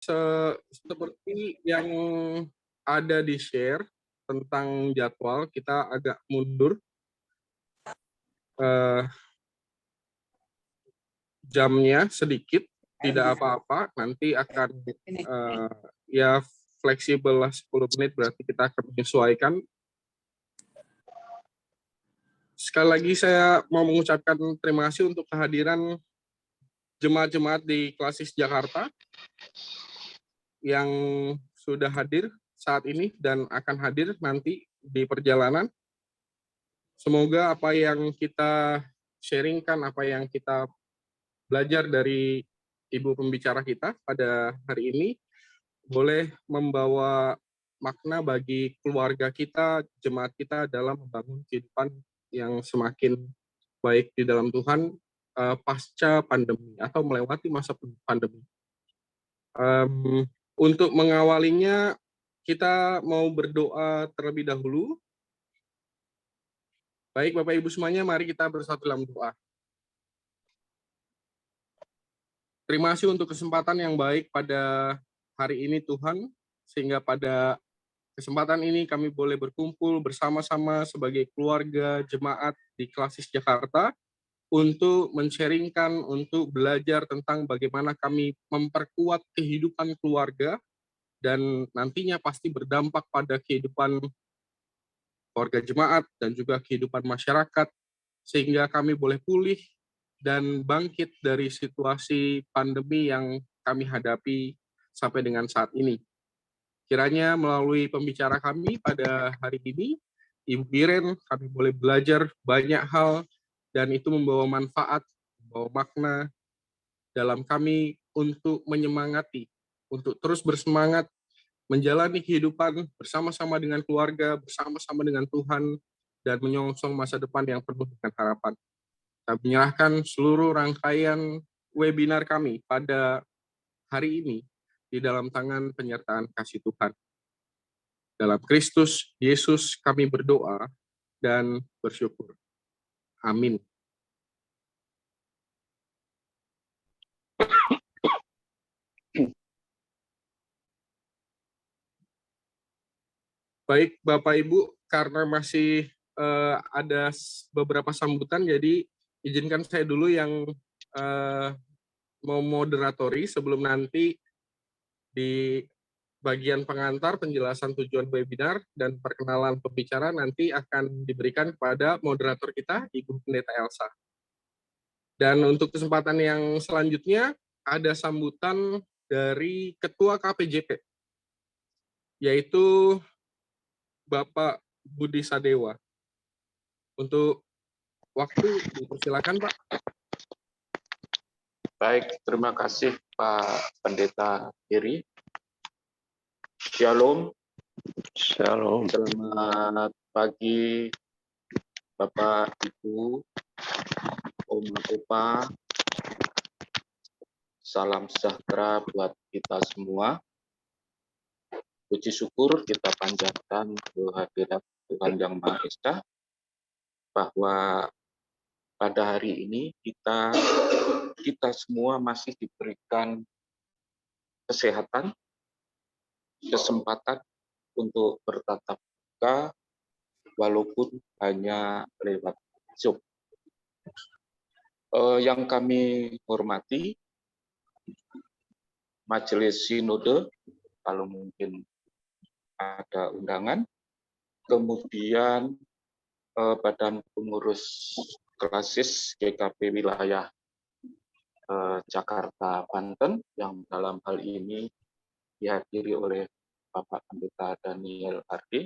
Seperti yang ada di share tentang jadwal, kita agak mundur eh, jamnya sedikit, tidak apa-apa, nanti akan ya fleksibel lah 10 menit, berarti kita akan menyesuaikan. Sekali lagi saya mau mengucapkan terima kasih untuk kehadiran jemaat-jemaat di Klasis Jakarta yang sudah hadir saat ini dan akan hadir nanti di perjalanan. Semoga apa yang kita sharingkan, apa yang kita belajar dari Ibu pembicara kita pada hari ini, boleh membawa makna bagi keluarga kita, jemaat kita dalam membangun kehidupan yang semakin baik di dalam Tuhan pasca pandemi atau melewati masa pandemi. Untuk mengawalinya, kita mau berdoa terlebih dahulu. Baik, Bapak Ibu semuanya, mari kita bersatu dalam doa. Terima kasih untuk kesempatan yang baik pada hari ini Tuhan, sehingga pada kesempatan ini kami boleh berkumpul bersama-sama sebagai keluarga jemaat di Klasis Jakarta untuk men-sharingkan, untuk belajar tentang bagaimana kami memperkuat kehidupan keluarga dan nantinya pasti berdampak pada kehidupan keluarga jemaat dan juga kehidupan masyarakat, sehingga kami boleh pulih dan bangkit dari situasi pandemi yang kami hadapi sampai dengan saat ini. Kiranya melalui pembicara kami pada hari ini, Ibu Biren, kami boleh belajar banyak hal dan itu membawa manfaat, membawa makna dalam kami untuk menyemangati, untuk terus bersemangat menjalani kehidupan bersama-sama dengan keluarga, bersama-sama dengan Tuhan, dan menyongsong masa depan yang penuh dengan harapan. Kami menyerahkan seluruh rangkaian webinar kami pada hari ini di dalam tangan penyertaan kasih Tuhan. Dalam Kristus Yesus kami berdoa dan bersyukur. Amin. Baik, Bapak Ibu, karena masih ada beberapa sambutan, jadi izinkan saya dulu yang mau moderatori sebelum nanti di bagian pengantar penjelasan tujuan webinar dan perkenalan pembicara nanti akan diberikan kepada moderator kita, Ibu Pendeta Elsa. Dan untuk kesempatan yang selanjutnya, ada sambutan dari Ketua KPJP, yaitu Bapak Budi Sadewa. Untuk waktu, dipersilakan Pak. Baik, terima kasih Pak Pendeta Heri. Shalom. Shalom. Selamat pagi Bapak, Ibu, Oma, Opa. Salam sejahtera buat kita semua. Puji syukur kita panjatkan kehadirat Tuhan Yang Maha Esa bahwa pada hari ini kita semua masih diberikan kesehatan, kesempatan untuk bertatap muka walaupun hanya lewat Zoom. Yang kami hormati Majelis Sinode, kalau mungkin ada undangan, kemudian Badan Pengurus Klasis GKP Wilayah Jakarta Banten yang dalam hal ini dihadiri oleh Bapak Pendeta Daniel Ardi.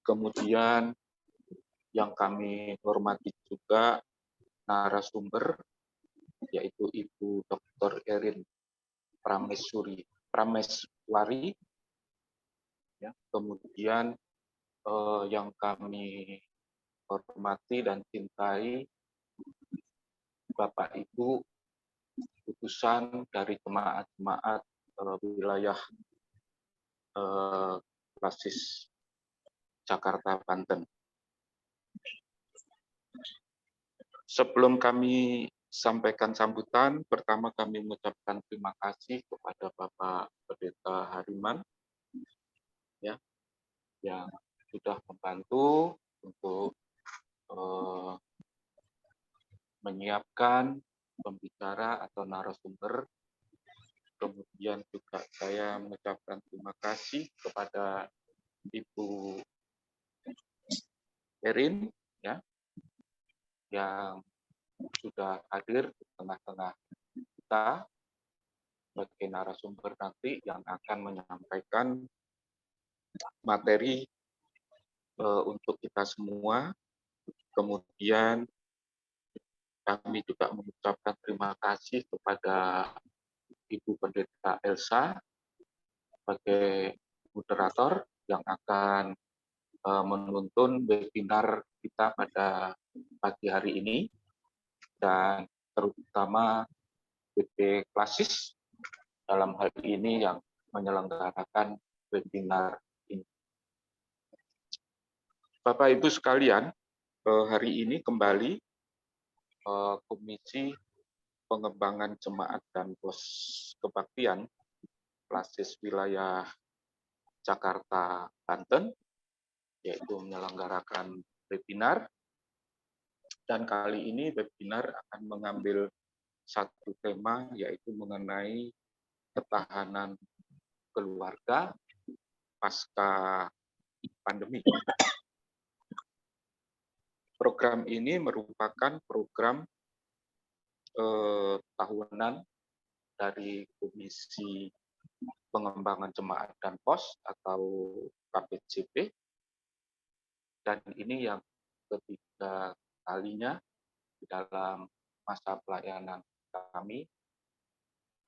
Kemudian yang kami hormati juga narasumber yaitu Ibu Dr. Erin Prameswari. Ya, kemudian yang kami hormati dan cintai Bapak Ibu utusan dari jemaat-jemaat wilayah Klasis Jakarta Banten. Sebelum kami sampaikan sambutan. Pertama kami mengucapkan terima kasih kepada Bapak Pendeta Hariman ya, yang sudah membantu untuk menyiapkan pembicara atau narasumber. Kemudian juga saya mengucapkan terima kasih kepada Ibu Erin ya, yang sudah hadir di tengah-tengah kita sebagai narasumber nanti yang akan menyampaikan materi untuk kita semua. Kemudian kami juga mengucapkan terima kasih kepada Ibu Pendeta Elsa sebagai moderator yang akan menuntun webinar kita pada pagi hari ini, dan terutama BP Klasis dalam hal ini yang menyelenggarakan webinar ini. Bapak Ibu sekalian, hari ini kembali Komisi Pengembangan Jemaat dan Pos Kebaktian Klasis Wilayah Jakarta Banten, yaitu menyelenggarakan webinar. Dan kali ini webinar akan mengambil satu tema, yaitu mengenai ketahanan keluarga pasca pandemi. Program ini merupakan program tahunan dari Komisi Pengembangan Jemaat dan Pos atau KPJP, dan ini yang ketiga kalinya di dalam masa pelayanan kami.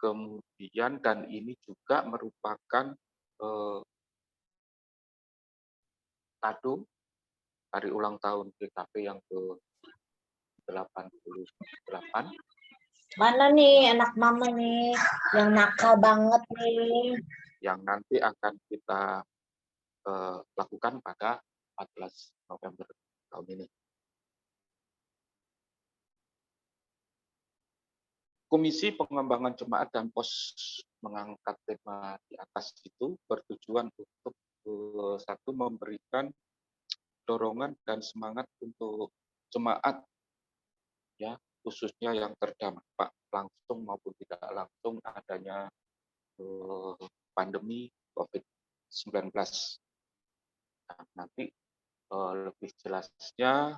Kemudian dan ini juga merupakan kado hari ulang tahun GKP yang ke-88. Mana nih anak mama nih yang nakal banget nih? Yang nanti akan kita lakukan pada 14 November tahun ini. Komisi Pengembangan Jemaat dan Pos mengangkat tema di atas itu bertujuan untuk satu, memberikan dorongan dan semangat untuk jemaat ya, khususnya yang terdampak langsung maupun tidak langsung adanya pandemi COVID-19. Nah, nanti lebih jelasnya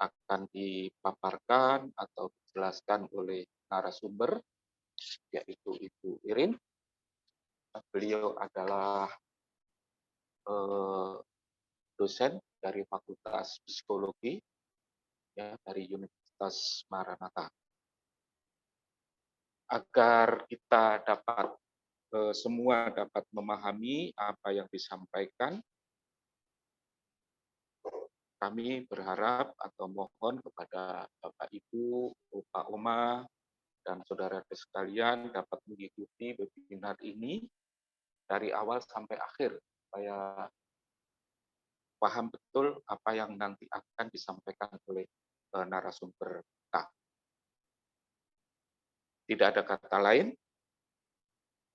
akan dipaparkan atau dijelaskan oleh narasumber, yaitu Ibu Irin. Beliau adalah dosen dari Fakultas Psikologi ya, dari Universitas Maranatha. Agar kita dapat semua dapat memahami apa yang disampaikan, kami berharap atau mohon kepada Bapak Ibu, Opa Oma, dan saudara sekalian dapat mengikuti webinar ini dari awal sampai akhir supaya paham betul apa yang nanti akan disampaikan oleh narasumber kita. Tidak ada kata lain.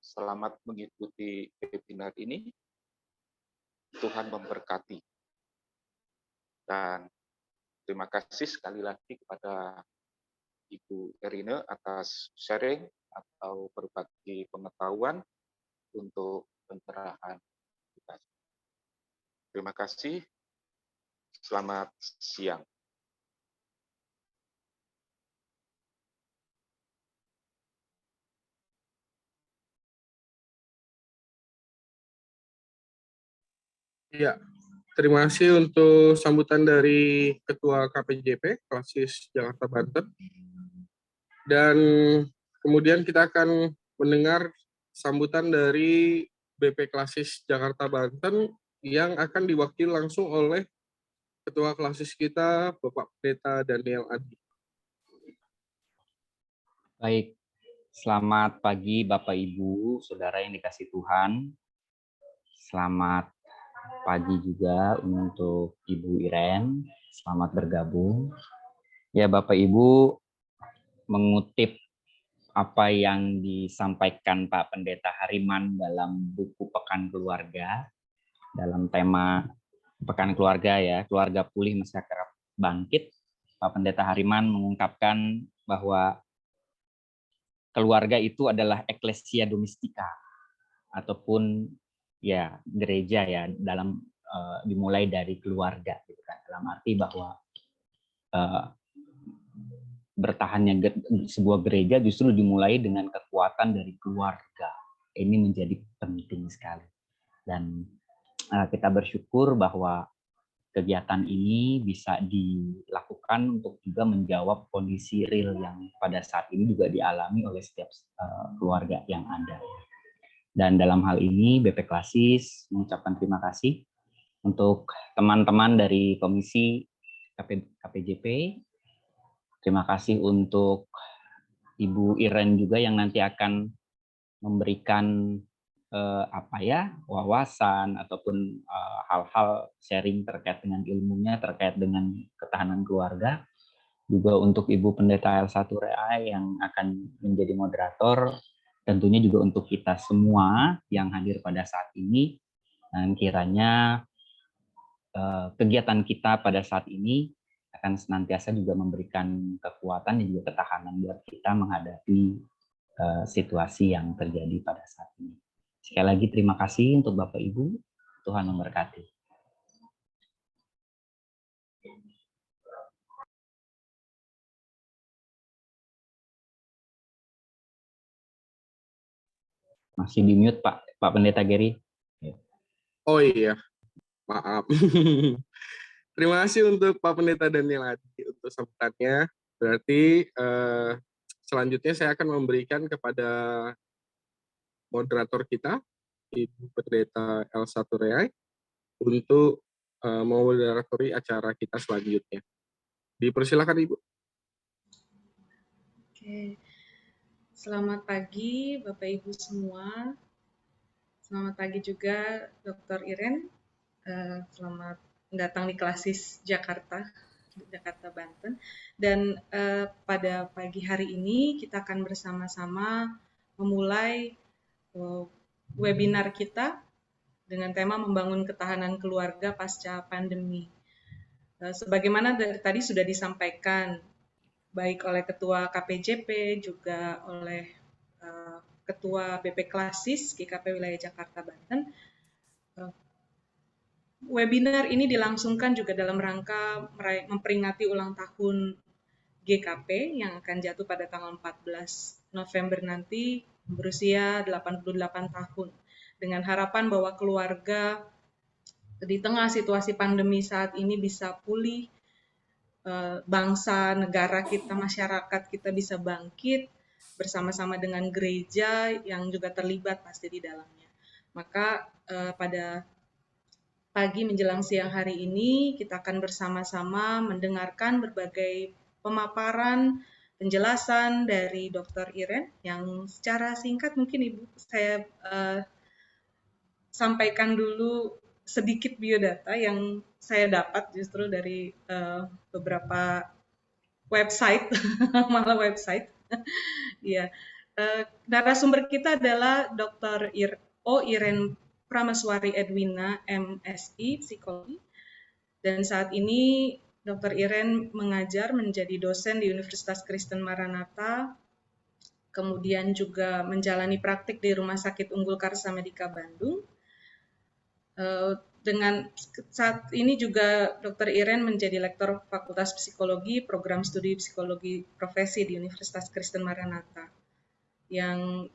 Selamat mengikuti webinar ini. Tuhan memberkati. Dan terima kasih sekali lagi kepada Ibu Erina atas sharing atau berbagi pengetahuan untuk pencerahan kita. Terima kasih. Selamat siang. Ya, terima kasih untuk sambutan dari Ketua KPJP Klasis Jakarta Banten. Dan kemudian kita akan mendengar sambutan dari BP Klasis Jakarta Banten yang akan diwakili langsung oleh Ketua Klasis kita, Bapak Pendeta Daniel Adi. Baik, selamat pagi Bapak Ibu, Saudara yang dikasihi Tuhan. Selamat pagi juga untuk Ibu Iren, selamat bergabung. Ya Bapak Ibu, mengutip apa yang disampaikan Pak Pendeta Hariman dalam buku Pekan Keluarga, dalam tema Pekan Keluarga ya, Keluarga Pulih Masyarakat Bangkit. Pak Pendeta Hariman mengungkapkan bahwa keluarga itu adalah eklesia domestika ataupun ya gereja ya, dalam dimulai dari keluarga gitu kan, dalam arti bahwa bertahannya sebuah gereja justru dimulai dengan kekuatan dari keluarga. Ini menjadi penting sekali. Dan kita bersyukur bahwa kegiatan ini bisa dilakukan untuk juga menjawab kondisi real yang pada saat ini juga dialami oleh setiap keluarga yang ada. Dan dalam hal ini BP Klasis mengucapkan terima kasih untuk teman-teman dari Komisi KPJP. Terima kasih untuk Ibu Iren juga yang nanti akan memberikan wawasan ataupun hal-hal sharing terkait dengan ilmunya terkait dengan ketahanan keluarga. Juga untuk Ibu Pendeta Elsa Tureai yang akan menjadi moderator. Tentunya juga untuk kita semua yang hadir pada saat ini. Dan kiranya kegiatan kita pada saat ini akan senantiasa juga memberikan kekuatan dan juga ketahanan buat kita menghadapi situasi yang terjadi pada saat ini. Sekali lagi terima kasih untuk Bapak Ibu. Tuhan memberkati. Masih di mute Pak Pendeta Gary. Oh iya, maaf. Terima kasih untuk Pak Pendeta Daniel Adi untuk sambutannya. Berarti selanjutnya saya akan memberikan kepada moderator kita, Ibu Pendeta Elsa Tureai, untuk memoderatori acara kita selanjutnya. Dipersilakan Ibu. Oke. Selamat pagi Bapak Ibu semua. Selamat pagi juga Dr. Iren. Selamat datang di Klasis Jakarta Banten. Dan pada pagi hari ini kita akan bersama-sama memulai webinar kita dengan tema membangun ketahanan keluarga pasca pandemi. Sebagaimana dari tadi sudah disampaikan baik oleh Ketua KPJP juga oleh Ketua BP Klasis GKP Wilayah Jakarta Banten. Webinar ini dilangsungkan juga dalam rangka memperingati ulang tahun GKP yang akan jatuh pada tanggal 14 November nanti berusia 88 tahun. Dengan harapan bahwa keluarga di tengah situasi pandemi saat ini bisa pulih, bangsa, negara kita, masyarakat kita bisa bangkit bersama-sama dengan gereja yang juga terlibat pasti di dalamnya. Maka pada pagi menjelang siang hari ini kita akan bersama-sama mendengarkan berbagai pemaparan, penjelasan dari Dr. Iren yang secara singkat mungkin Ibu saya sampaikan dulu sedikit biodata yang saya dapat justru dari beberapa website, malah website. Ya, narasumber kita adalah Dr. Iren Pramaswari Edwina, MSI, Psikologi. Dan saat ini Dr. Iren mengajar menjadi dosen di Universitas Kristen Maranatha, kemudian juga menjalani praktik di Rumah Sakit Unggul Karsa Medika Bandung. Dengan saat ini juga Dr. Iren menjadi lektor Fakultas Psikologi, Program Studi Psikologi Profesi di Universitas Kristen Maranatha. Yang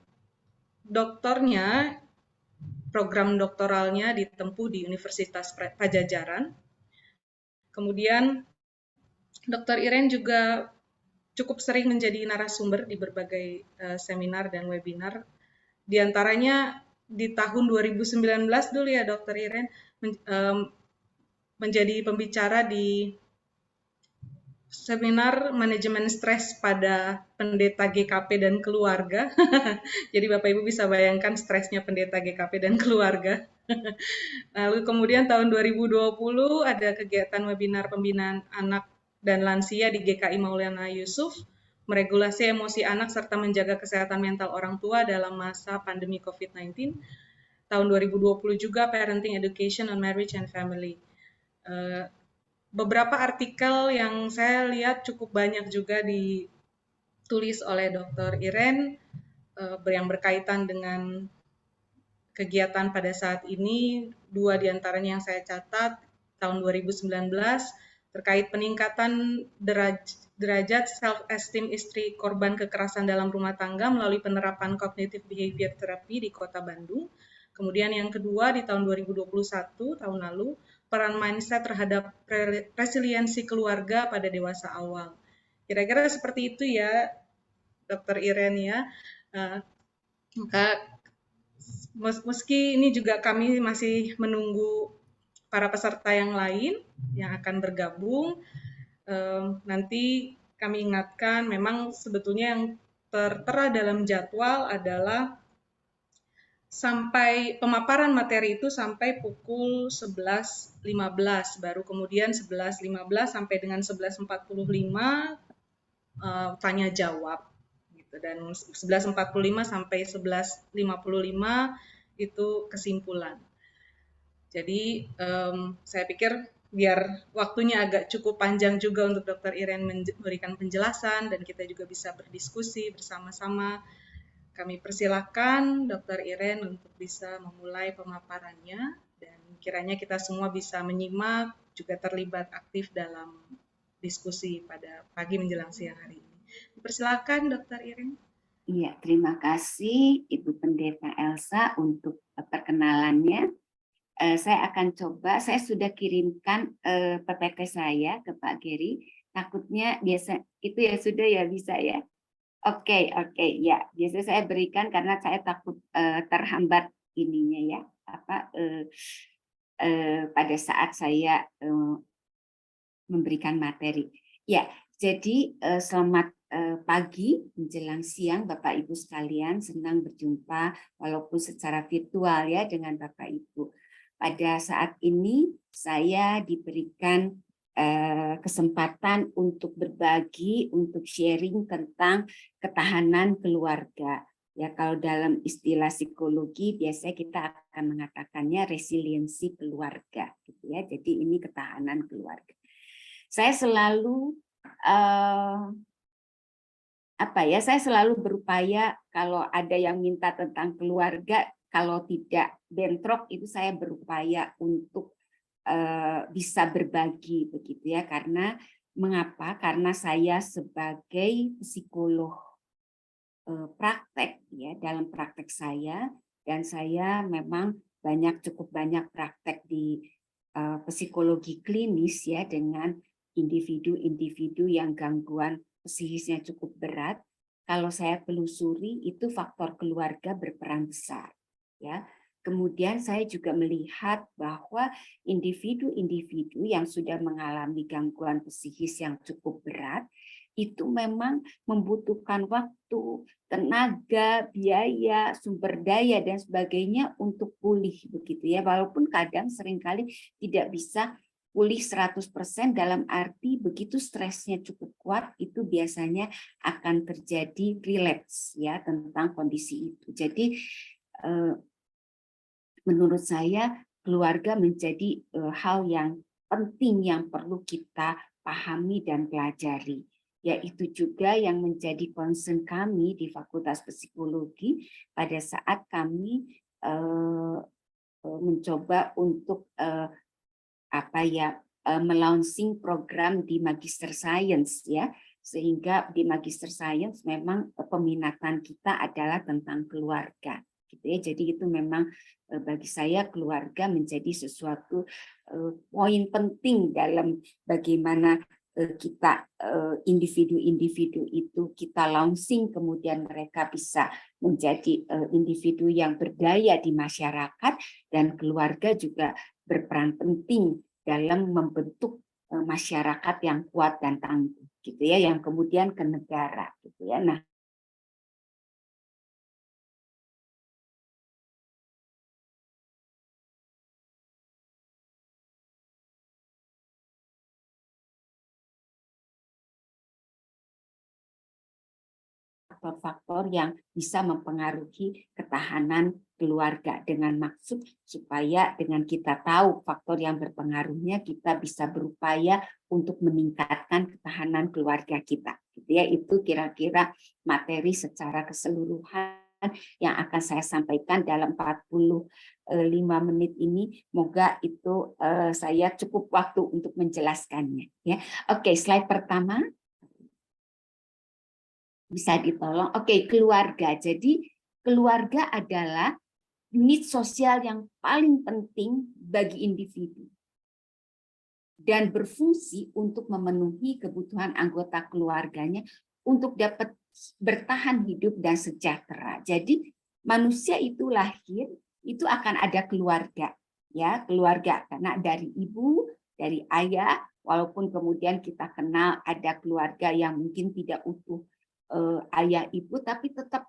doktornya, program doktoralnya ditempuh di Universitas Pajajaran. Kemudian Dr. Iren juga cukup sering menjadi narasumber di berbagai seminar dan webinar. Di antaranya di tahun 2019 dulu ya Dr. Iren menjadi pembicara di seminar manajemen stres pada pendeta GKP dan keluarga. Jadi Bapak Ibu bisa bayangkan stresnya pendeta GKP dan keluarga. Lalu kemudian tahun 2020 ada kegiatan webinar pembinaan anak dan lansia di GKI Maulana Yusuf meregulasi emosi anak serta menjaga kesehatan mental orang tua dalam masa pandemi COVID-19. Tahun 2020 juga Parenting Education on Marriage and Family. Beberapa artikel yang saya lihat cukup banyak juga ditulis oleh Dr. Iren yang berkaitan dengan kegiatan pada saat ini. 2 diantaranya yang saya catat tahun 2019 terkait peningkatan derajat self-esteem istri korban kekerasan dalam rumah tangga melalui penerapan cognitive behavior therapy di Kota Bandung. Kemudian yang kedua di tahun 2021, tahun lalu, peran mindset terhadap resiliensi keluarga pada dewasa awal. Kira-kira seperti itu ya, Dr. Iren ya. Meski ini juga kami masih menunggu para peserta yang lain yang akan bergabung, nanti kami ingatkan memang sebetulnya yang tertera dalam jadwal adalah sampai pemaparan materi itu sampai pukul 11.15, baru kemudian 11.15 sampai dengan 11.45 tanya jawab gitu, dan 11.45 sampai 11.55 itu kesimpulan. Jadi saya pikir biar waktunya agak cukup panjang juga untuk Dr. Iren memberikan penjelasan dan kita juga bisa berdiskusi bersama-sama. Kami persilakan Dr. Iren untuk bisa memulai pemaparannya dan kiranya kita semua bisa menyimak, juga terlibat aktif dalam diskusi pada pagi menjelang siang hari ini. Persilakan Dr. Iren. Iya, terima kasih Ibu Pendeta Elsa untuk perkenalannya. Saya akan coba, saya sudah kirimkan PPT saya ke Pak Geri. Takutnya biasa itu ya sudah ya bisa ya. Oke, ya. Biasa saya berikan karena saya takut terhambat ininya ya. Pada saat saya memberikan materi. Ya, jadi selamat pagi menjelang siang Bapak Ibu sekalian, senang berjumpa walaupun secara virtual ya dengan Bapak Ibu. Pada saat ini saya diberikan kesempatan untuk berbagi, untuk sharing tentang ketahanan keluarga. Ya, kalau dalam istilah psikologi biasanya kita akan mengatakannya resiliensi keluarga, gitu ya. Jadi ini ketahanan keluarga. Saya selalu saya selalu berupaya kalau ada yang minta tentang keluarga, kalau tidak bentrok itu saya berupaya untuk bisa berbagi begitu ya. Karena mengapa? Karena saya sebagai psikolog praktek ya, dalam praktek saya, dan saya memang cukup banyak praktek di psikologi klinis ya, dengan individu-individu yang gangguan psikisnya cukup berat. Kalau saya telusuri itu faktor keluarga berperan besar ya. Kemudian saya juga melihat bahwa individu-individu yang sudah mengalami gangguan psikis yang cukup berat itu memang membutuhkan waktu, tenaga, biaya, sumber daya dan sebagainya untuk pulih begitu ya. Walaupun kadang seringkali tidak bisa pulih 100% dalam arti begitu stresnya cukup kuat itu biasanya akan terjadi relapse ya tentang kondisi itu. Jadi menurut saya keluarga menjadi hal yang penting yang perlu kita pahami dan pelajari. Yaitu juga yang menjadi concern kami di Fakultas Psikologi pada saat kami mencoba untuk melaunching program di Magister Science ya, sehingga di Magister Science memang peminatan kita adalah tentang keluarga gitu ya. Jadi itu memang bagi saya keluarga menjadi sesuatu poin penting dalam bagaimana kita individu-individu itu kita launching, kemudian mereka bisa menjadi individu yang berdaya di masyarakat, dan keluarga juga berperan penting dalam membentuk masyarakat yang kuat dan tangguh gitu ya, yang kemudian ke negara gitu ya. Nah, faktor-faktor yang bisa mempengaruhi ketahanan keluarga, dengan maksud supaya dengan kita tahu faktor yang berpengaruhnya, kita bisa berupaya untuk meningkatkan ketahanan keluarga kita. Gitu ya, itu kira-kira materi secara keseluruhan yang akan saya sampaikan dalam 45 menit ini. Moga itu saya cukup waktu untuk menjelaskannya. Ya, oke, slide pertama bisa ditolong. Oke, keluarga. Jadi keluarga adalah unit sosial yang paling penting bagi individu dan berfungsi untuk memenuhi kebutuhan anggota keluarganya untuk dapat bertahan hidup dan sejahtera. Jadi manusia itu lahir itu akan ada keluarga, ya, keluarga karena dari ibu, dari ayah, walaupun kemudian kita kenal ada keluarga yang mungkin tidak utuh ayah ibu, tapi tetap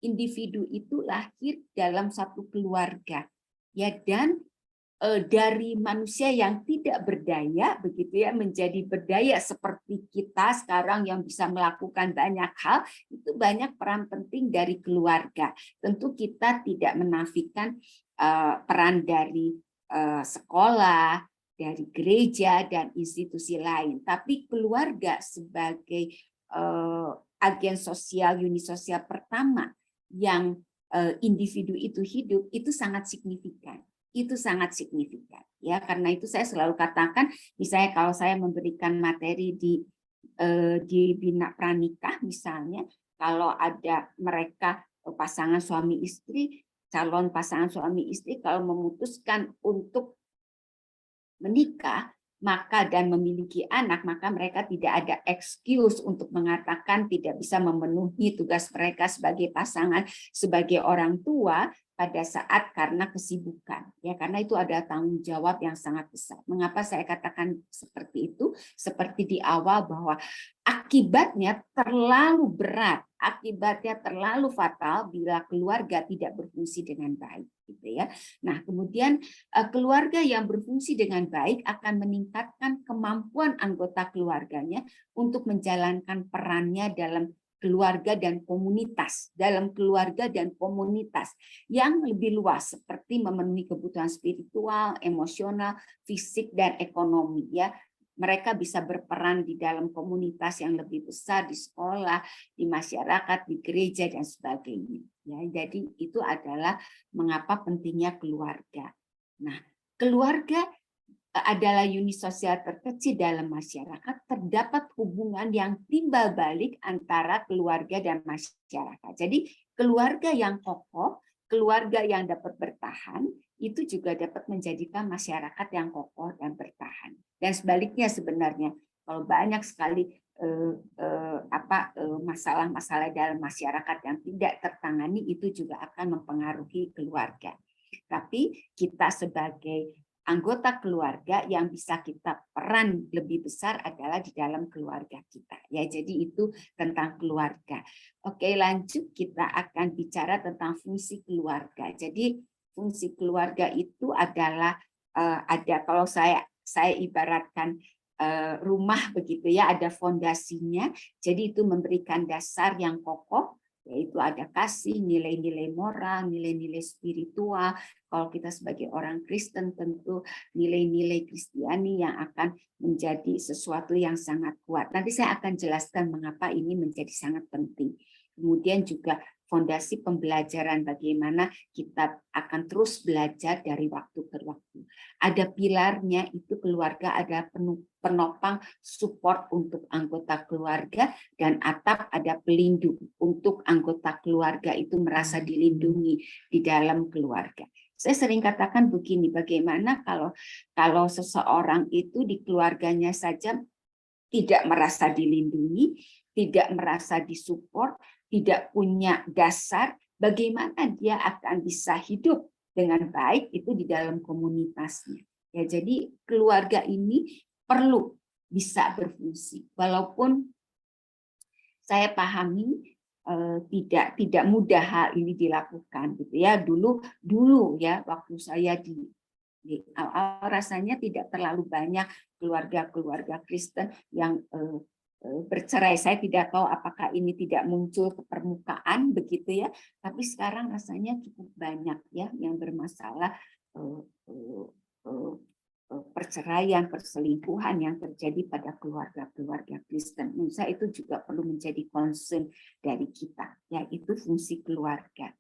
individu itu lahir dalam satu keluarga, ya, dan dari manusia yang tidak berdaya begitu ya menjadi berdaya seperti kita sekarang yang bisa melakukan banyak hal, itu banyak peran penting dari keluarga. Tentu kita tidak menafikan peran dari sekolah, dari gereja dan institusi lain, tapi keluarga sebagai agen sosial, unit sosial pertama yang individu itu hidup, itu sangat signifikan. Itu sangat signifikan, ya, karena itu saya selalu katakan, misalnya kalau saya memberikan materi di Bina Pranikah misalnya, kalau ada mereka pasangan suami istri, calon pasangan suami istri kalau memutuskan untuk menikah maka dan memiliki anak, maka mereka tidak ada excuse untuk mengatakan tidak bisa memenuhi tugas mereka sebagai pasangan, sebagai orang tua pada saat karena kesibukan, ya, karena itu ada tanggung jawab yang sangat besar. Mengapa saya katakan seperti itu? Seperti di awal bahwa akibatnya terlalu berat, akibatnya terlalu fatal bila keluarga tidak berfungsi dengan baik, gitu ya. Nah, kemudian keluarga yang berfungsi dengan baik akan meningkatkan kemampuan anggota keluarganya untuk menjalankan perannya dalam keluarga dan komunitas, yang lebih luas seperti memenuhi kebutuhan spiritual, emosional, fisik dan ekonomi, ya. Mereka bisa berperan di dalam komunitas yang lebih besar, di sekolah, di masyarakat, di gereja dan sebagainya, ya. Jadi itu adalah mengapa pentingnya keluarga. Nah, keluarga adalah unit sosial terkecil dalam masyarakat, terdapat hubungan yang timbal balik antara keluarga dan masyarakat. Jadi keluarga yang kokoh, keluarga yang dapat bertahan, itu juga dapat menjadikan masyarakat yang kokoh dan bertahan. Dan sebaliknya sebenarnya, kalau banyak sekali masalah-masalah dalam masyarakat yang tidak tertangani, itu juga akan mempengaruhi keluarga. Tapi kita sebagai anggota keluarga yang bisa kita peran lebih besar adalah di dalam keluarga kita, ya. Jadi itu tentang keluarga. Oke, lanjut, kita akan bicara tentang fungsi keluarga. Jadi fungsi keluarga itu adalah ada, kalau saya ibaratkan rumah begitu ya, ada fondasinya. Jadi itu memberikan dasar yang kokoh, yaitu ada kasih, nilai-nilai moral, nilai-nilai spiritual. Kalau kita sebagai orang Kristen tentu nilai-nilai Kristiani yang akan menjadi sesuatu yang sangat kuat. Nanti saya akan jelaskan mengapa ini menjadi sangat penting. Kemudian juga fondasi pembelajaran, bagaimana kita akan terus belajar dari waktu ke waktu. Ada pilarnya, itu keluarga, ada penopang support untuk anggota keluarga, dan atap ada pelindung untuk anggota keluarga itu merasa dilindungi di dalam keluarga. Saya sering katakan begini, bagaimana kalau seseorang itu di keluarganya saja tidak merasa dilindungi, tidak merasa disupport, tidak punya dasar, bagaimana dia akan bisa hidup dengan baik itu di dalam komunitasnya. Ya, jadi keluarga ini perlu bisa berfungsi, walaupun saya pahami tidak mudah hal ini dilakukan, gitu ya. Dulu ya, waktu saya di awal rasanya tidak terlalu banyak keluarga Kristen yang bercerai. Saya tidak tahu apakah ini tidak muncul ke permukaan begitu ya, tapi sekarang rasanya cukup banyak ya yang bermasalah perceraian, perselingkuhan yang terjadi pada keluarga-keluarga Kristen. Menurut saya itu juga perlu menjadi concern dari kita, yaitu fungsi keluarga.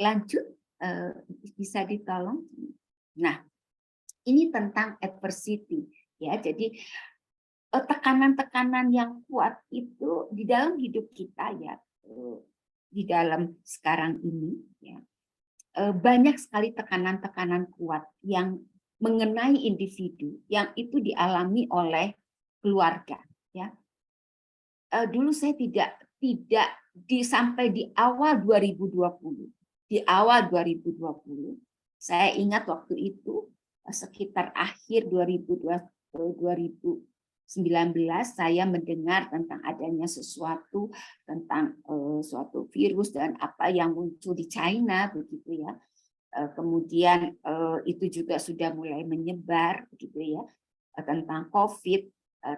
Lanjut, bisa ditolong. Nah, ini tentang adversity ya. Jadi tekanan-tekanan yang kuat itu di dalam hidup kita ya, di dalam sekarang ini ya, banyak sekali tekanan-tekanan kuat yang mengenai individu yang itu dialami oleh keluarga ya. Dulu saya tidak sampai di awal 2020. Di awal 2020 saya ingat waktu itu sekitar akhir 2019 saya mendengar tentang adanya sesuatu tentang suatu virus dan apa yang muncul di China begitu ya. Kemudian itu juga sudah mulai menyebar begitu ya, tentang COVID,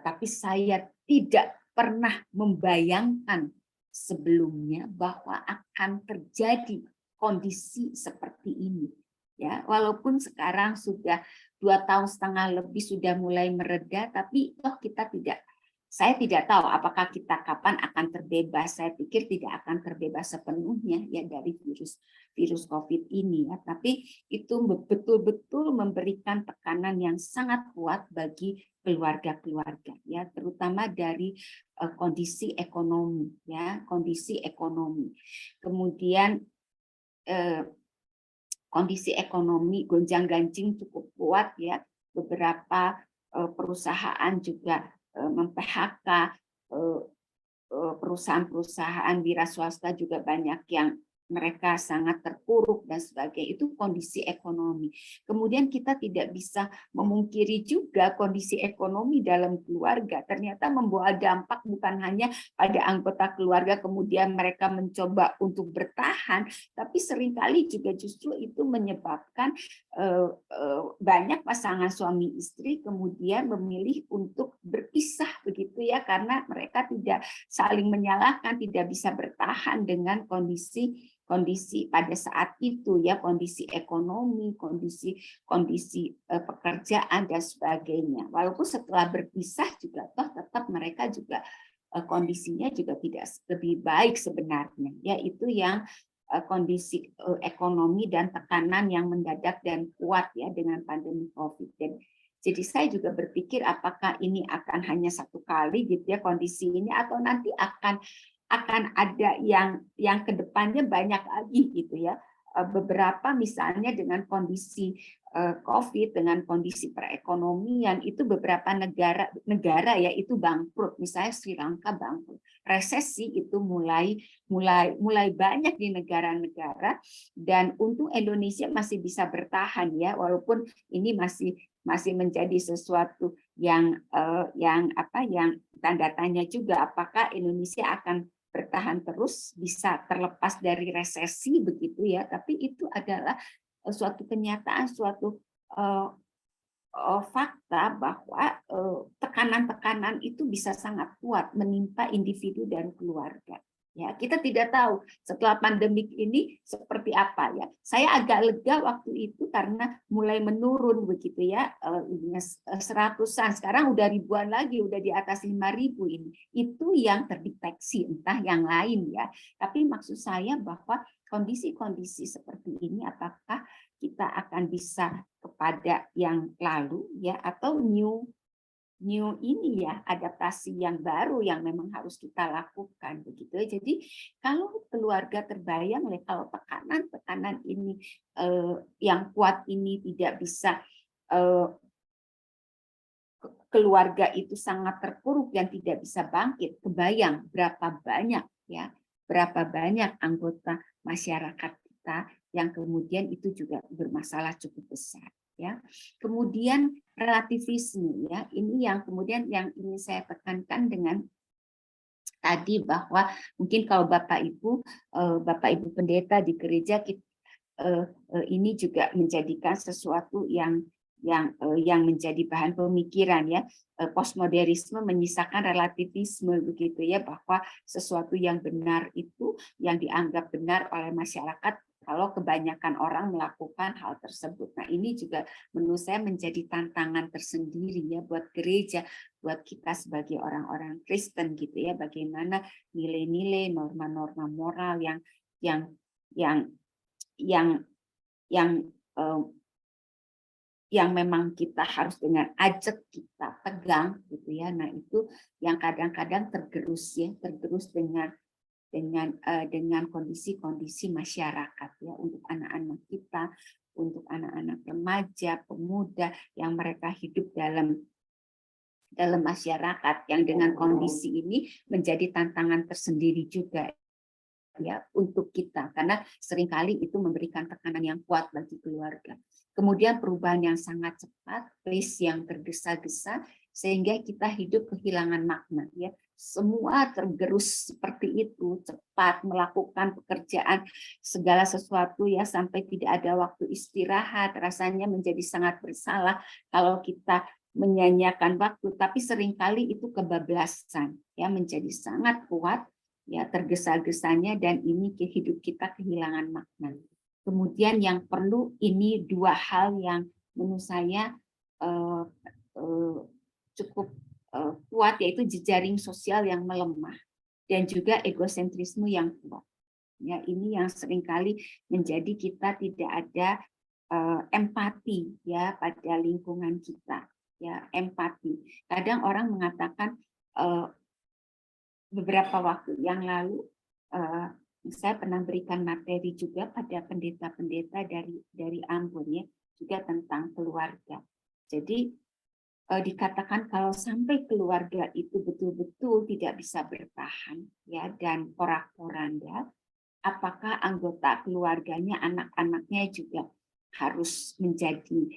tapi saya tidak pernah membayangkan sebelumnya bahwa akan terjadi kondisi seperti ini ya. Walaupun sekarang sudah 2,5 tahun lebih sudah mulai mereda, tapi toh saya tidak tahu apakah kita kapan akan terbebas. Saya pikir tidak akan terbebas sepenuhnya ya dari virus COVID ini ya. Tapi itu betul-betul memberikan tekanan yang sangat kuat bagi keluarga-keluarga ya, terutama dari kondisi ekonomi ya, kondisi ekonomi. Kemudian kondisi ekonomi gonjang-ganjing cukup kuat ya. Beberapa perusahaan juga mem-PHK, perusahaan-perusahaan wira swasta juga banyak yang mereka sangat terpuruk dan sebagainya. Itu kondisi ekonomi. Kemudian kita tidak bisa memungkiri juga kondisi ekonomi dalam keluarga ternyata membawa dampak bukan hanya pada anggota keluarga kemudian mereka mencoba untuk bertahan, tapi seringkali juga justru itu menyebabkan banyak pasangan suami istri kemudian memilih untuk berpisah begitu ya, karena mereka tidak saling menyalahkan, tidak bisa bertahan dengan kondisi pada saat itu ya, kondisi ekonomi, kondisi pekerjaan dan sebagainya. Walaupun setelah berpisah juga toh tetap mereka juga kondisinya juga tidak lebih baik sebenarnya ya. Itu yang kondisi ekonomi dan tekanan yang mendadak dan kuat ya dengan pandemi COVID. Dan jadi saya juga berpikir apakah ini akan hanya satu kali gitu ya kondisi ini, atau nanti akan ada yang kedepannya banyak lagi gitu ya. Beberapa misalnya dengan kondisi COVID, dengan kondisi perekonomian itu beberapa negara ya itu bangkrut, misalnya Sri Lanka bangkrut, resesi itu mulai banyak di negara-negara, dan untung Indonesia masih bisa bertahan ya, walaupun ini masih menjadi sesuatu yang tanda tanya juga apakah Indonesia akan bertahan terus bisa terlepas dari resesi begitu ya. Tapi itu adalah suatu kenyataan, suatu fakta bahwa tekanan-tekanan itu bisa sangat kuat menimpa individu dan keluarga. Ya, kita tidak tahu setelah pandemik ini seperti apa ya. Saya agak lega waktu itu karena mulai menurun begitu ya, 100-an, sekarang udah ribuan lagi, udah di atas 5.000 ini. Itu yang terdeteksi, entah yang lain ya. Tapi maksud saya bahwa kondisi-kondisi seperti ini apakah kita akan bisa kepada yang lalu ya, atau new ini ya, adaptasi yang baru yang memang harus kita lakukan begitu. Jadi kalau keluarga terbayang kalau tekanan ini yang kuat ini tidak bisa, keluarga itu sangat terpuruk dan tidak bisa bangkit, kebayang berapa banyak anggota masyarakat kita yang kemudian itu juga bermasalah cukup besar. Ya, kemudian relativisme ya, ini yang kemudian yang ingin saya tekankan dengan tadi bahwa mungkin kalau Bapak Ibu pendeta di gereja ini juga menjadikan sesuatu yang yang menjadi bahan pemikiran ya. Postmodernisme menyisakan relativisme begitu ya, bahwa sesuatu yang benar itu yang dianggap benar oleh masyarakat kalau kebanyakan orang melakukan hal tersebut. Nah, ini juga menurut saya menjadi tantangan tersendiri ya buat gereja, buat kita sebagai orang-orang Kristen gitu ya, bagaimana nilai-nilai, norma-norma moral yang memang kita harus dengan ajak kita pegang gitu ya. Nah, itu yang kadang-kadang tergerus dengan kondisi-kondisi masyarakat ya, untuk anak-anak kita, untuk anak-anak remaja, pemuda yang mereka hidup dalam masyarakat yang dengan kondisi ini menjadi tantangan tersendiri juga ya untuk kita, karena seringkali itu memberikan tekanan yang kuat bagi keluarga. Kemudian perubahan yang sangat cepat, pace yang tergesa-gesa, sehingga kita hidup kehilangan makna ya. Semua tergerus seperti itu, cepat melakukan pekerjaan segala sesuatu ya, sampai tidak ada waktu istirahat. Rasanya menjadi sangat bersalah kalau kita menyanyiakan waktu, tapi seringkali itu kebablasan ya, menjadi sangat kuat ya, tergesa-gesanya, dan ini hidup kita kehilangan makna. Kemudian yang perlu, ini dua hal yang menurut saya cukup kuat, yaitu jejaring sosial yang melemah dan juga egosentrisme yang kuat. Ya, ini yang seringkali menjadi kita tidak ada empati ya pada lingkungan kita. Ya, empati. Kadang orang mengatakan beberapa waktu yang lalu saya pernah berikan materi juga pada pendeta-pendeta dari Ambon ya, juga tentang keluarga. Jadi dikatakan kalau sampai keluarga itu betul-betul tidak bisa bertahan ya dan porak-poranda, apakah anggota keluarganya, anak-anaknya juga harus menjadi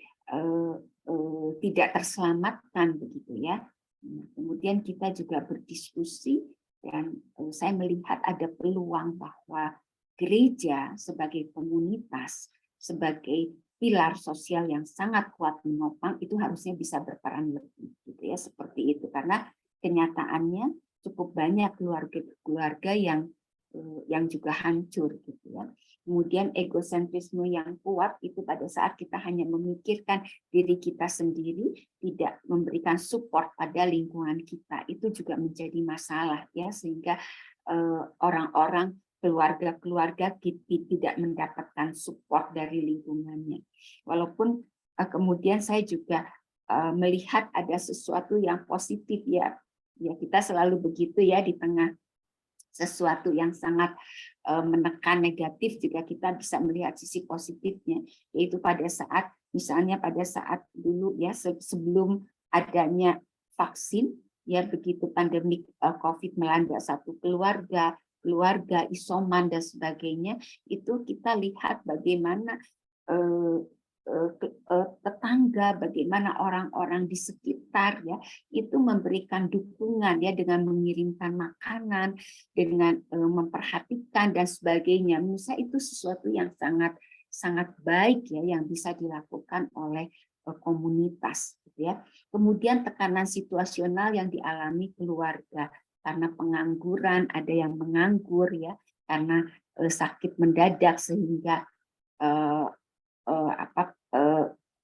tidak terselamatkan begitu ya. Nah, kemudian kita juga berdiskusi, dan saya melihat ada peluang bahwa gereja sebagai komunitas, sebagai pilar sosial yang sangat kuat menopang, itu harusnya bisa berperan lebih gitu ya, seperti itu, karena kenyataannya cukup banyak keluarga yang juga hancur gitu ya. Kemudian egosentrisme yang kuat itu pada saat kita hanya memikirkan diri kita sendiri, tidak memberikan support pada lingkungan kita, itu juga menjadi masalah ya, sehingga orang-orang keluarga-keluarga tidak mendapatkan support dari lingkungannya. Walaupun kemudian saya juga melihat ada sesuatu yang positif ya, kita selalu begitu ya, di tengah sesuatu yang sangat menekan negatif juga kita bisa melihat sisi positifnya, yaitu pada saat misalnya pada saat dulu ya, sebelum adanya vaksin ya, begitu pandemik COVID melanda satu keluarga isoman dan sebagainya, itu kita lihat bagaimana tetangga, bagaimana orang-orang di sekitar ya itu memberikan dukungan ya, dengan mengirimkan makanan, dengan memperhatikan dan sebagainya. Menurut saya itu sesuatu yang sangat baik ya, yang bisa dilakukan oleh komunitas gitu ya. Kemudian tekanan situasional yang dialami keluarga karena pengangguran, ada yang menganggur ya karena sakit mendadak, sehingga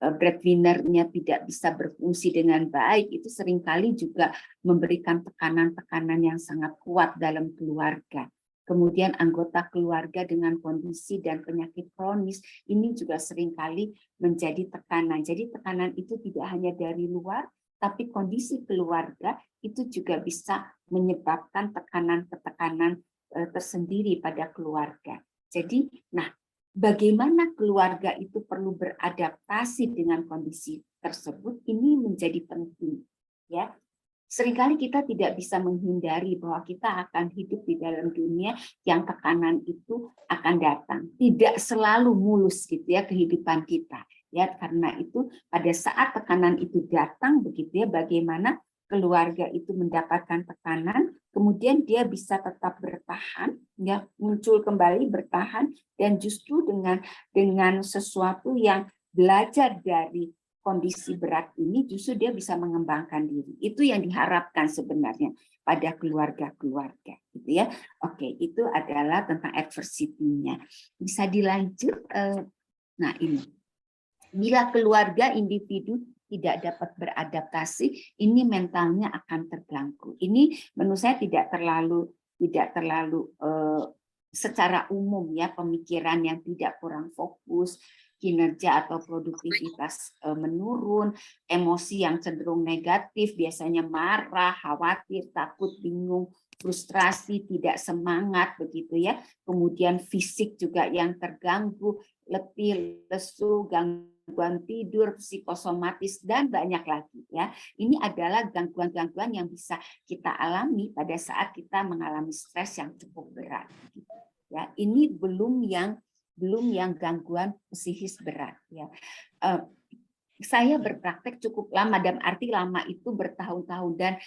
breadwinner-nya tidak bisa berfungsi dengan baik, itu seringkali juga memberikan tekanan-tekanan yang sangat kuat dalam keluarga. Kemudian anggota keluarga dengan kondisi dan penyakit kronis, ini juga seringkali menjadi tekanan. Jadi tekanan itu tidak hanya dari luar, tapi kondisi keluarga itu juga bisa menyebabkan tekanan-tekanan tersendiri pada keluarga. Jadi, bagaimana keluarga itu perlu beradaptasi dengan kondisi tersebut, ini menjadi penting ya. Seringkali kita tidak bisa menghindari bahwa kita akan hidup di dalam dunia yang tekanan itu akan datang. Tidak selalu mulus gitu ya kehidupan kita ya, karena itu pada saat tekanan itu datang begitu ya, bagaimana keluarga itu mendapatkan tekanan, kemudian dia bisa tetap bertahan, ya, muncul kembali bertahan, dan justru dengan sesuatu yang belajar dari kondisi berat ini justru dia bisa mengembangkan diri. Itu yang diharapkan sebenarnya pada keluarga-keluarga, gitu ya. Oke, itu adalah tentang adversity-nya. Bisa dilanjut. Nah, ini. Bila keluarga individu tidak dapat beradaptasi, ini mentalnya akan terganggu. Ini menurut saya tidak terlalu secara umum ya, pemikiran yang tidak kurang fokus, kinerja atau produktivitas menurun, emosi yang cenderung negatif, biasanya marah, khawatir, takut, bingung, frustrasi, tidak semangat begitu ya. Kemudian fisik juga yang terganggu, letih, lesu, gangguan tidur, psikosomatis, dan banyak lagi ya. Ini adalah gangguan-gangguan yang bisa kita alami pada saat kita mengalami stres yang cukup berat. Ya, ini belum yang gangguan psikis berat ya. Saya berpraktek cukup lama, dan arti lama itu bertahun-tahun, dan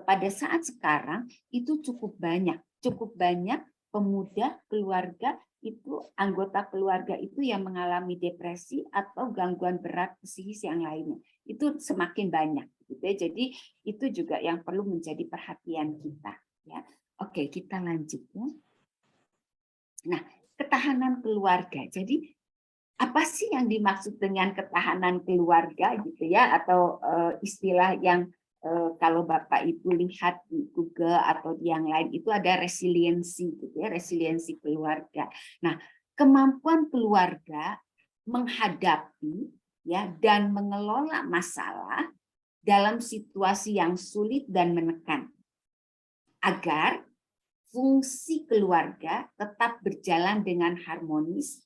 pada saat sekarang itu cukup banyak pemuda keluarga itu, anggota keluarga itu yang mengalami depresi atau gangguan berat psikis yang lainnya. Itu semakin banyak gitu ya. Jadi itu juga yang perlu menjadi perhatian kita ya. Oke, kita lanjut ya. Nah, ketahanan keluarga. Jadi apa sih yang dimaksud dengan ketahanan keluarga gitu ya, atau istilah yang kalau Bapak Ibu lihat di Google atau di yang lain itu ada resiliensi gitu ya, resiliensi keluarga. Nah, kemampuan keluarga menghadapi ya dan mengelola masalah dalam situasi yang sulit dan menekan agar fungsi keluarga tetap berjalan dengan harmonis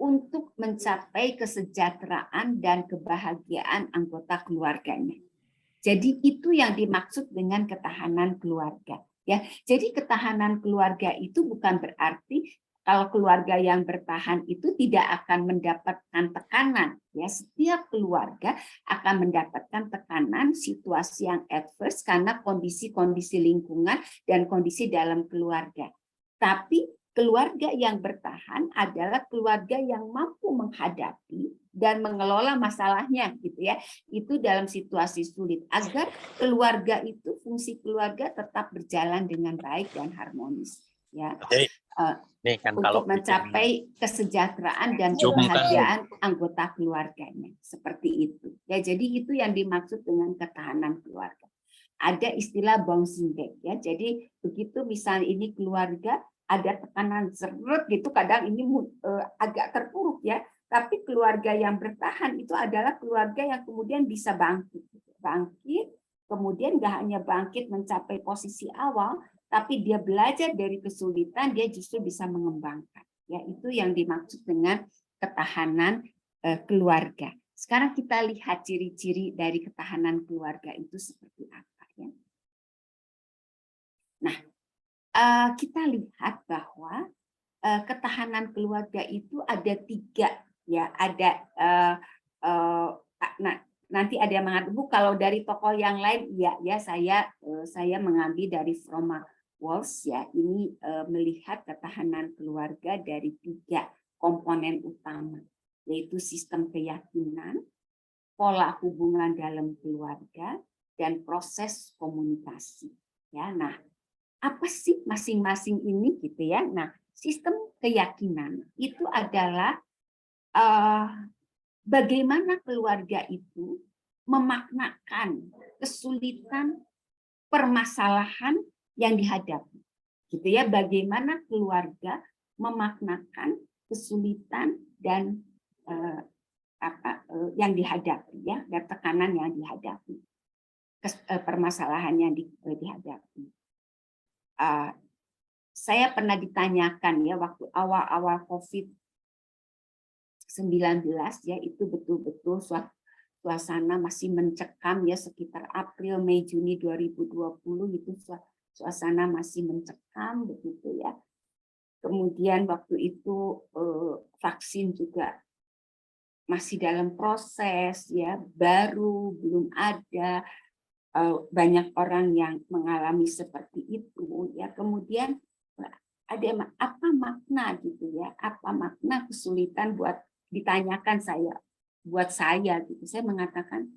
untuk mencapai kesejahteraan dan kebahagiaan anggota keluarganya. Jadi itu yang dimaksud dengan ketahanan keluarga. Ya, jadi ketahanan keluarga itu bukan berarti kalau keluarga yang bertahan itu tidak akan mendapatkan tekanan. Ya, setiap keluarga akan mendapatkan tekanan, situasi yang adverse karena kondisi-kondisi lingkungan dan kondisi dalam keluarga. Tapi keluarga yang bertahan adalah keluarga yang mampu menghadapi dan mengelola masalahnya gitu ya. Itu dalam situasi sulit agar keluarga itu, fungsi keluarga tetap berjalan dengan baik dan harmonis ya. Nih kan untuk mencapai kesejahteraan dan kebahagiaan anggota keluarganya. Seperti itu. Ya, jadi itu yang dimaksud dengan ketahanan keluarga. Ada istilah bouncing back ya. Jadi begitu misalnya ini keluarga ada tekanan seret gitu, kadang ini agak terpuruk ya, tapi keluarga yang bertahan itu adalah keluarga yang kemudian bisa bangkit, kemudian nggak hanya bangkit mencapai posisi awal, tapi dia belajar dari kesulitan, dia justru bisa mengembangkan. Ya, itu yang dimaksud dengan ketahanan keluarga. Sekarang kita lihat ciri-ciri dari ketahanan keluarga itu seperti apa ya. Nah, kita lihat bahwa ketahanan keluarga itu ada 3 ya, ada nanti ada yang mengatakan kalau dari tokoh yang lain ya saya mengambil dari Froma Walsh ya, ini melihat ketahanan keluarga dari 3 komponen utama, yaitu sistem keyakinan, pola hubungan dalam keluarga, dan proses komunikasi ya. Nah, apa sih masing-masing ini gitu ya. Nah, sistem keyakinan itu adalah bagaimana keluarga itu memaknakan kesulitan permasalahan yang dihadapi. Gitu ya, bagaimana keluarga memaknakan kesulitan dan yang dihadapi ya, dan tekanan yang dihadapi. Permasalahan yang dihadapi. Saya pernah ditanyakan ya waktu awal-awal COVID-19 ya, itu betul-betul suasana masih mencekam ya, sekitar April, Mei, Juni 2020 itu suasana masih mencekam begitu ya. Kemudian waktu itu vaksin juga masih dalam proses ya, baru belum ada. Banyak orang yang mengalami seperti itu ya. Kemudian ada apa makna gitu ya, apa makna kesulitan buat ditanyakan saya buat saya gitu. Saya mengatakan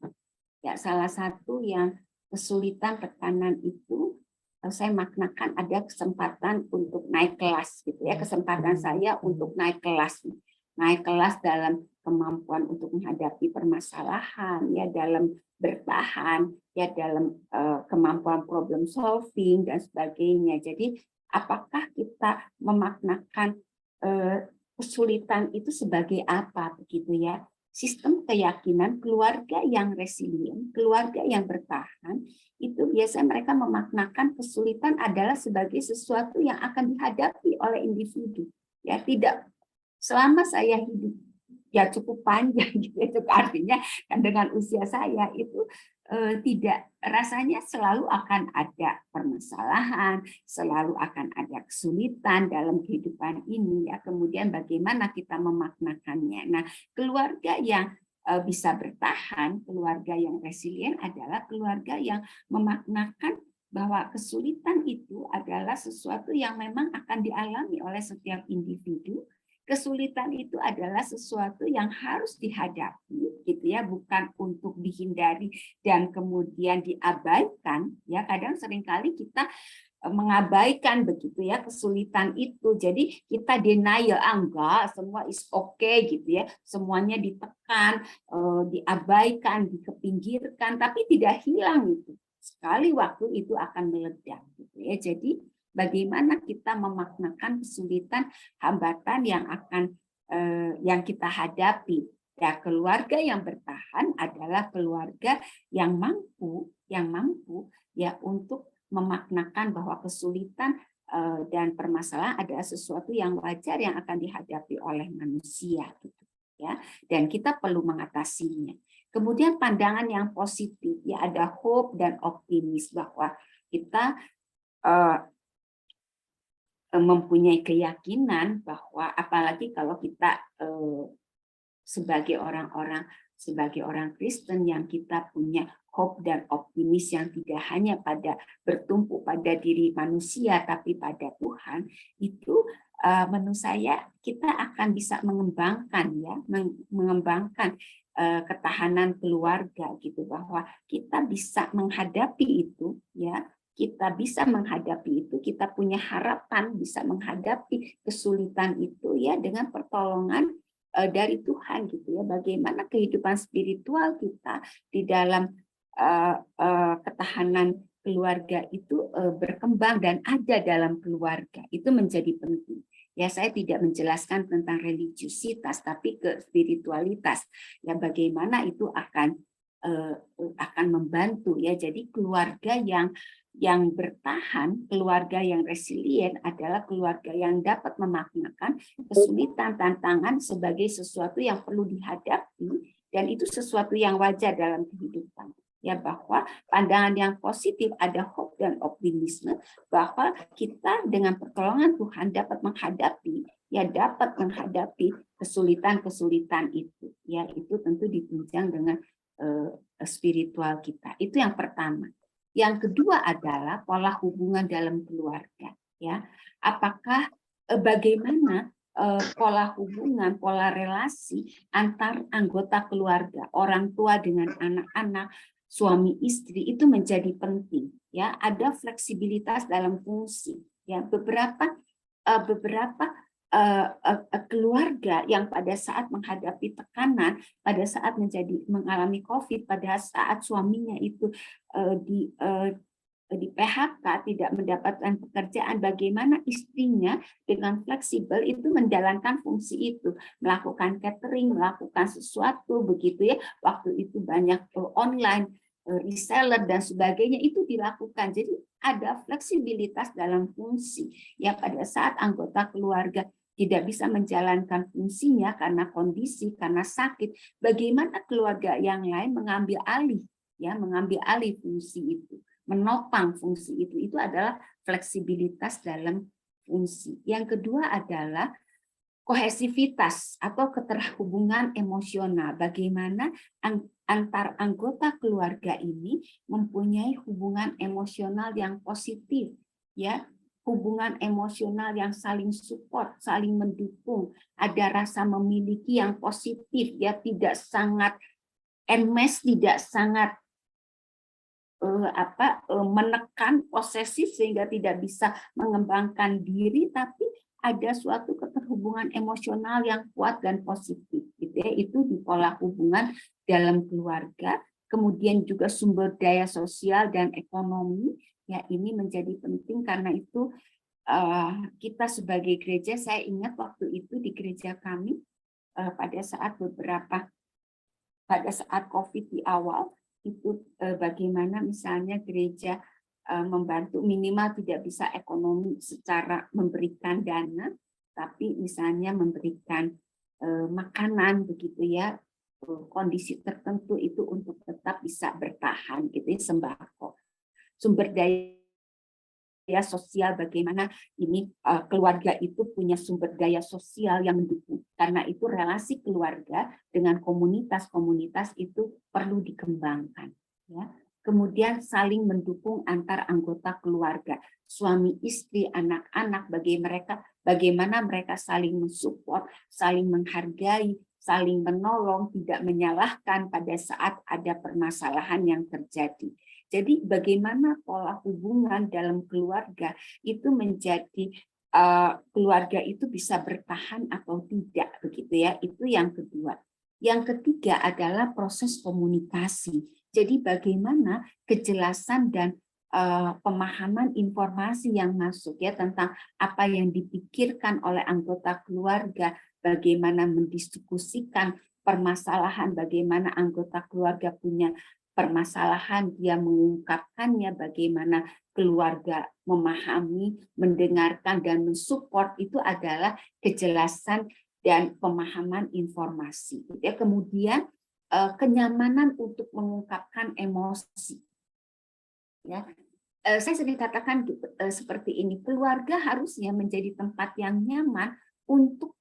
ya salah satu yang kesulitan tekanan itu saya maknakan ada kesempatan untuk naik kelas gitu ya, kesempatan saya untuk naik kelas dalam kemampuan untuk menghadapi permasalahan ya, dalam bertahan ya, dalam kemampuan problem solving dan sebagainya. Jadi apakah kita memaknakan kesulitan itu sebagai apa begitu ya? Sistem keyakinan keluarga yang resilient, keluarga yang bertahan, itu biasanya mereka memaknakan kesulitan adalah sebagai sesuatu yang akan dihadapi oleh individu. Ya, tidak selama saya hidup ya cukup panjang gitu, itu artinya kan dengan usia saya itu tidak, rasanya selalu akan ada permasalahan, selalu akan ada kesulitan dalam kehidupan ini ya. Kemudian bagaimana kita memaknakannya. Nah, keluarga yang bisa bertahan, keluarga yang resilient adalah keluarga yang memaknakan bahwa kesulitan itu adalah sesuatu yang memang akan dialami oleh setiap individu. Kesulitan itu adalah sesuatu yang harus dihadapi, gitu ya, bukan untuk dihindari dan kemudian diabaikan. Ya, kadang seringkali kita mengabaikan begitu ya kesulitan itu. Jadi kita denial, enggak, semua is okay gitu ya, semuanya ditekan, diabaikan, dikepinggirkan, tapi tidak hilang itu. Sekali waktu itu akan meledak, gitu ya. Jadi bagaimana kita memaknakan kesulitan, hambatan yang kita hadapi. Ya, keluarga yang bertahan adalah keluarga yang mampu ya untuk memaknakan bahwa kesulitan dan permasalahan adalah sesuatu yang wajar yang akan dihadapi oleh manusia, gitu ya. Dan kita perlu mengatasinya. Kemudian pandangan yang positif, ya, ada hope dan optimis bahwa kita mempunyai keyakinan bahwa apalagi kalau kita sebagai orang Kristen yang kita punya hope dan optimis yang tidak hanya bertumpu pada diri manusia tapi pada Tuhan, itu menurut saya kita akan bisa mengembangkan ketahanan keluarga gitu, bahwa kita bisa menghadapi itu ya. Kita bisa menghadapi itu, kita punya harapan bisa menghadapi kesulitan itu ya dengan pertolongan dari Tuhan gitu ya. Bagaimana kehidupan spiritual kita di dalam ketahanan keluarga itu berkembang dan ada dalam keluarga, itu menjadi penting. Ya, saya tidak menjelaskan tentang religiusitas tapi ke spiritualitas. Ya, bagaimana itu akan membantu ya. Jadi keluarga yang bertahan, keluarga yang resilient adalah keluarga yang dapat memaknakan kesulitan, tantangan sebagai sesuatu yang perlu dihadapi dan itu sesuatu yang wajar dalam kehidupan. Ya, bahwa pandangan yang positif, ada hope dan optimisme bahwa kita dengan pertolongan Tuhan dapat menghadapi kesulitan-kesulitan itu. Ya, itu tentu ditunjang dengan spiritual kita. Itu yang pertama. Yang kedua adalah pola hubungan dalam keluarga. Ya, apakah bagaimana pola hubungan, pola relasi antar anggota keluarga, orang tua dengan anak-anak, suami istri itu menjadi penting. Ya, ada fleksibilitas dalam fungsi. Ya, beberapa keluarga yang pada saat menghadapi tekanan, pada saat mengalami COVID, pada saat suaminya itu di PHK, tidak mendapatkan pekerjaan, bagaimana istrinya dengan fleksibel itu menjalankan fungsi itu, melakukan catering, melakukan sesuatu begitu ya. Waktu itu banyak online, reseller dan sebagainya itu dilakukan. Jadi ada fleksibilitas dalam fungsi. Ya, pada saat anggota keluarga tidak bisa menjalankan fungsinya karena kondisi, karena sakit, bagaimana keluarga yang lain mengambil alih fungsi itu, menopang fungsi itu. Itu adalah fleksibilitas dalam fungsi. Yang kedua adalah kohesivitas atau keterhubungan emosional. Bagaimana antar anggota keluarga ini mempunyai hubungan emosional yang positif, ya, hubungan emosional yang saling support, saling mendukung, ada rasa memiliki yang positif, ya, tidak sangat emes, tidak sangat menekan, posesif sehingga tidak bisa mengembangkan diri, tapi ada suatu keterhubungan emosional yang kuat dan positif, gitu ya. Itu di pola hubungan dalam keluarga. Kemudian juga sumber daya sosial dan ekonomi, ya, ini menjadi penting karena itu kita sebagai gereja, saya ingat waktu itu di gereja kami pada saat COVID di awal itu bagaimana misalnya gereja membantu, minimal tidak bisa ekonomi secara memberikan dana, tapi misalnya memberikan makanan begitu ya, kondisi tertentu itu untuk tetap bisa bertahan gitu ya, sembako. Sumber daya sosial, bagaimana ini keluarga itu punya sumber daya sosial yang mendukung. Karena itu relasi keluarga dengan komunitas-komunitas itu perlu dikembangkan, ya. Kemudian saling mendukung antar anggota keluarga, suami istri, anak-anak, bagaimana mereka saling mensupport, saling menghargai, saling menolong, tidak menyalahkan pada saat ada permasalahan yang terjadi. Jadi bagaimana pola hubungan dalam keluarga itu menjadi keluarga itu bisa bertahan atau tidak, begitu ya. Itu yang kedua. Yang ketiga adalah proses komunikasi. Jadi bagaimana kejelasan dan pemahaman informasi yang masuk ya tentang apa yang dipikirkan oleh anggota keluarga, bagaimana mendiskusikan permasalahan, bagaimana anggota keluarga punya permasalahan, dia mengungkapkannya, bagaimana keluarga memahami, mendengarkan, dan mensupport, itu adalah kejelasan dan pemahaman informasi. Kemudian kenyamanan untuk mengungkapkan emosi. Ya, saya sering katakan seperti ini, keluarga harusnya menjadi tempat yang nyaman untuk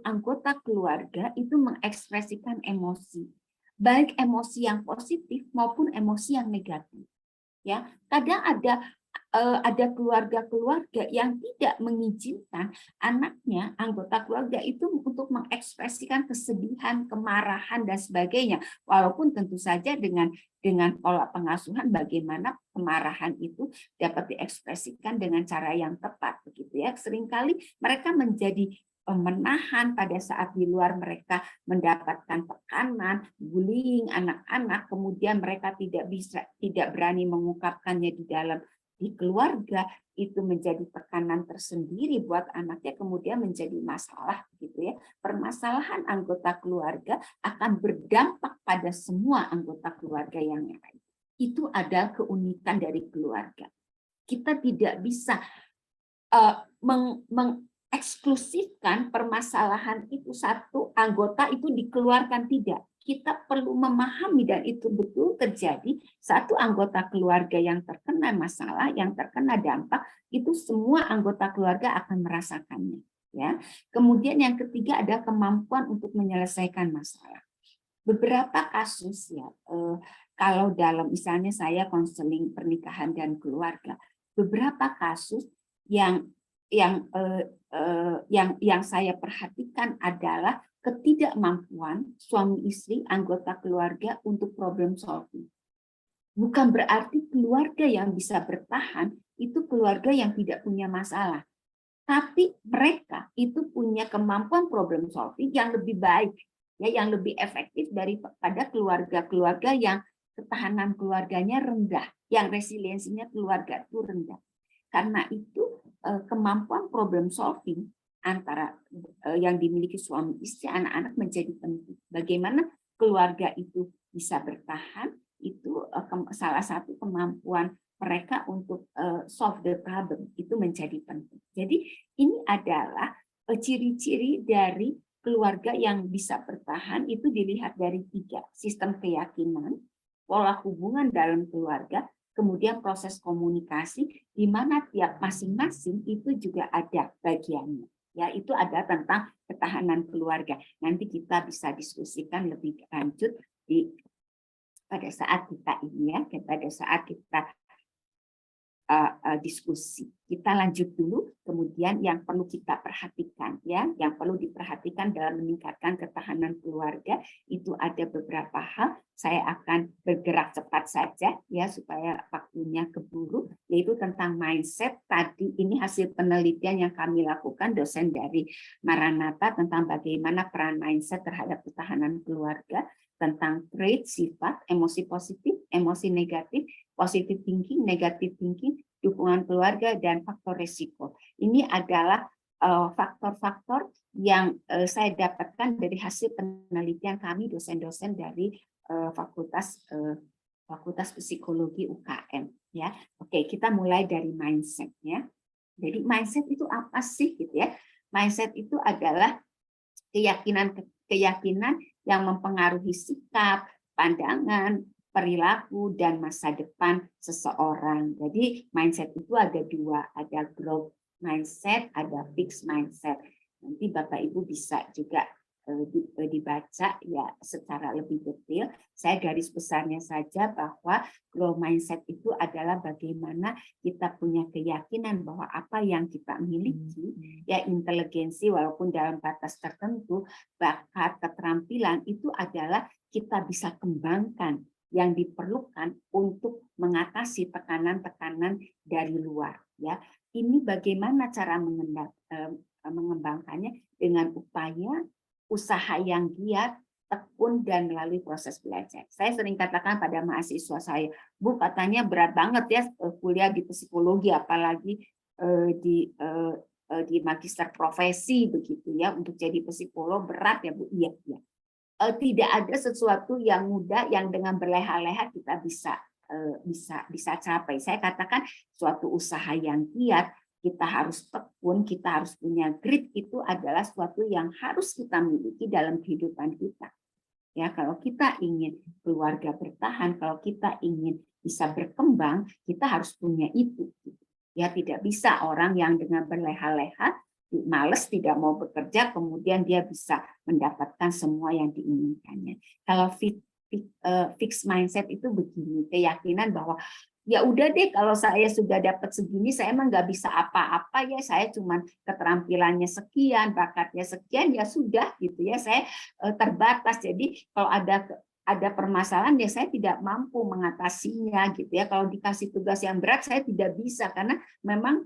anggota keluarga itu mengekspresikan emosi. Baik emosi yang positif maupun emosi yang negatif. Ya, kadang ada keluarga-keluarga yang tidak mengizinkan anaknya, anggota keluarga itu untuk mengekspresikan kesedihan, kemarahan dan sebagainya. Walaupun tentu saja dengan pola pengasuhan bagaimana kemarahan itu dapat diekspresikan dengan cara yang tepat, begitu ya. Seringkali mereka menjadi menahan pada saat di luar mereka mendapatkan tekanan, bullying anak-anak, kemudian mereka tidak berani mengungkapkannya di keluarga, itu menjadi tekanan tersendiri buat anaknya, kemudian menjadi masalah, gitu ya. Permasalahan anggota keluarga akan berdampak pada semua anggota keluarga yang lain. Itu adalah keunikan dari keluarga. Kita tidak bisa eksklusifkan permasalahan itu satu anggota itu dikeluarkan, tidak. Kita perlu memahami dan itu betul terjadi, satu anggota keluarga yang terkena masalah, yang terkena dampak, itu semua anggota keluarga akan merasakannya, ya. Kemudian yang ketiga ada kemampuan untuk menyelesaikan masalah. Beberapa kasus ya, kalau dalam misalnya saya konseling pernikahan dan keluarga, beberapa kasus yang saya perhatikan adalah ketidakmampuan suami istri anggota keluarga untuk problem solving. Bukan berarti keluarga yang bisa bertahan itu keluarga yang tidak punya masalah, tapi mereka itu punya kemampuan problem solving yang lebih baik, ya, yang lebih efektif daripada keluarga-keluarga yang ketahanan keluarganya rendah, yang resiliensinya keluarga itu rendah. Karena itu kemampuan problem solving antara yang dimiliki suami istri, anak-anak menjadi penting. Bagaimana keluarga itu bisa bertahan, itu salah satu kemampuan mereka untuk solve the problem, itu menjadi penting. Jadi ini adalah ciri-ciri dari keluarga yang bisa bertahan, itu dilihat dari 3, sistem keyakinan, pola hubungan dalam keluarga, kemudian proses komunikasi, di mana tiap masing-masing itu juga ada bagiannya. Ya, itu ada tentang ketahanan keluarga. Nanti kita bisa diskusikan lebih lanjut pada saat kita ini ya, pada saat kita diskusi. Kita lanjut dulu, kemudian yang perlu kita perhatikan ya, yang perlu diperhatikan dalam meningkatkan ketahanan keluarga itu ada beberapa hal. Saya akan bergerak cepat saja ya supaya waktunya keburu, yaitu tentang mindset. Tadi ini hasil penelitian yang kami lakukan, dosen dari Maranatha, tentang bagaimana peran mindset terhadap ketahanan keluarga, tentang trait, sifat, emosi positif, emosi negatif, positive thinking, negative thinking, dukungan keluarga, dan faktor risiko. Ini adalah faktor-faktor yang saya dapatkan dari hasil penelitian kami, dosen-dosen dari Fakultas Psikologi UKM. Ya, oke, kita mulai dari mindset ya. Jadi mindset itu apa sih gitu ya? Mindset itu adalah keyakinan yang mempengaruhi sikap, pandangan, perilaku, dan masa depan seseorang. Jadi mindset itu ada dua, ada growth mindset, ada fixed mindset. Nanti Bapak Ibu bisa juga dibaca ya secara lebih detail. Saya garis besarnya saja bahwa growth mindset itu adalah bagaimana kita punya keyakinan bahwa apa yang kita miliki, ya inteligensi walaupun dalam batas tertentu, bakat, keterampilan itu adalah kita bisa kembangkan yang diperlukan untuk mengatasi tekanan-tekanan dari luar. Ya, ini bagaimana cara mengembangkannya dengan upaya usaha yang giat, tekun, dan melalui proses belajar. Saya sering katakan pada mahasiswa saya, Bu, katanya berat banget ya kuliah di psikologi, apalagi di magister profesi begitu ya, untuk jadi psikolog berat ya Bu. Iya, ya. Tidak ada sesuatu yang mudah yang dengan berleha-leha kita bisa capai. Saya katakan suatu usaha yang giat, kita harus tekun, kita harus punya grit, itu adalah suatu yang harus kita miliki dalam kehidupan kita. Ya, kalau kita ingin keluarga bertahan, kalau kita ingin bisa berkembang, kita harus punya itu. Ya, tidak bisa orang yang dengan berleha-leha, malas, tidak mau bekerja, kemudian dia bisa mendapatkan semua yang diinginkannya. Kalau fixed mindset itu begini, keyakinan bahwa ya udah deh, kalau saya sudah dapat segini, saya emang nggak bisa apa-apa ya, saya cuma keterampilannya sekian, bakatnya sekian, ya sudah gitu ya, saya terbatas. Jadi kalau ada permasalahan ya saya tidak mampu mengatasinya gitu ya. Kalau dikasih tugas yang berat saya tidak bisa karena memang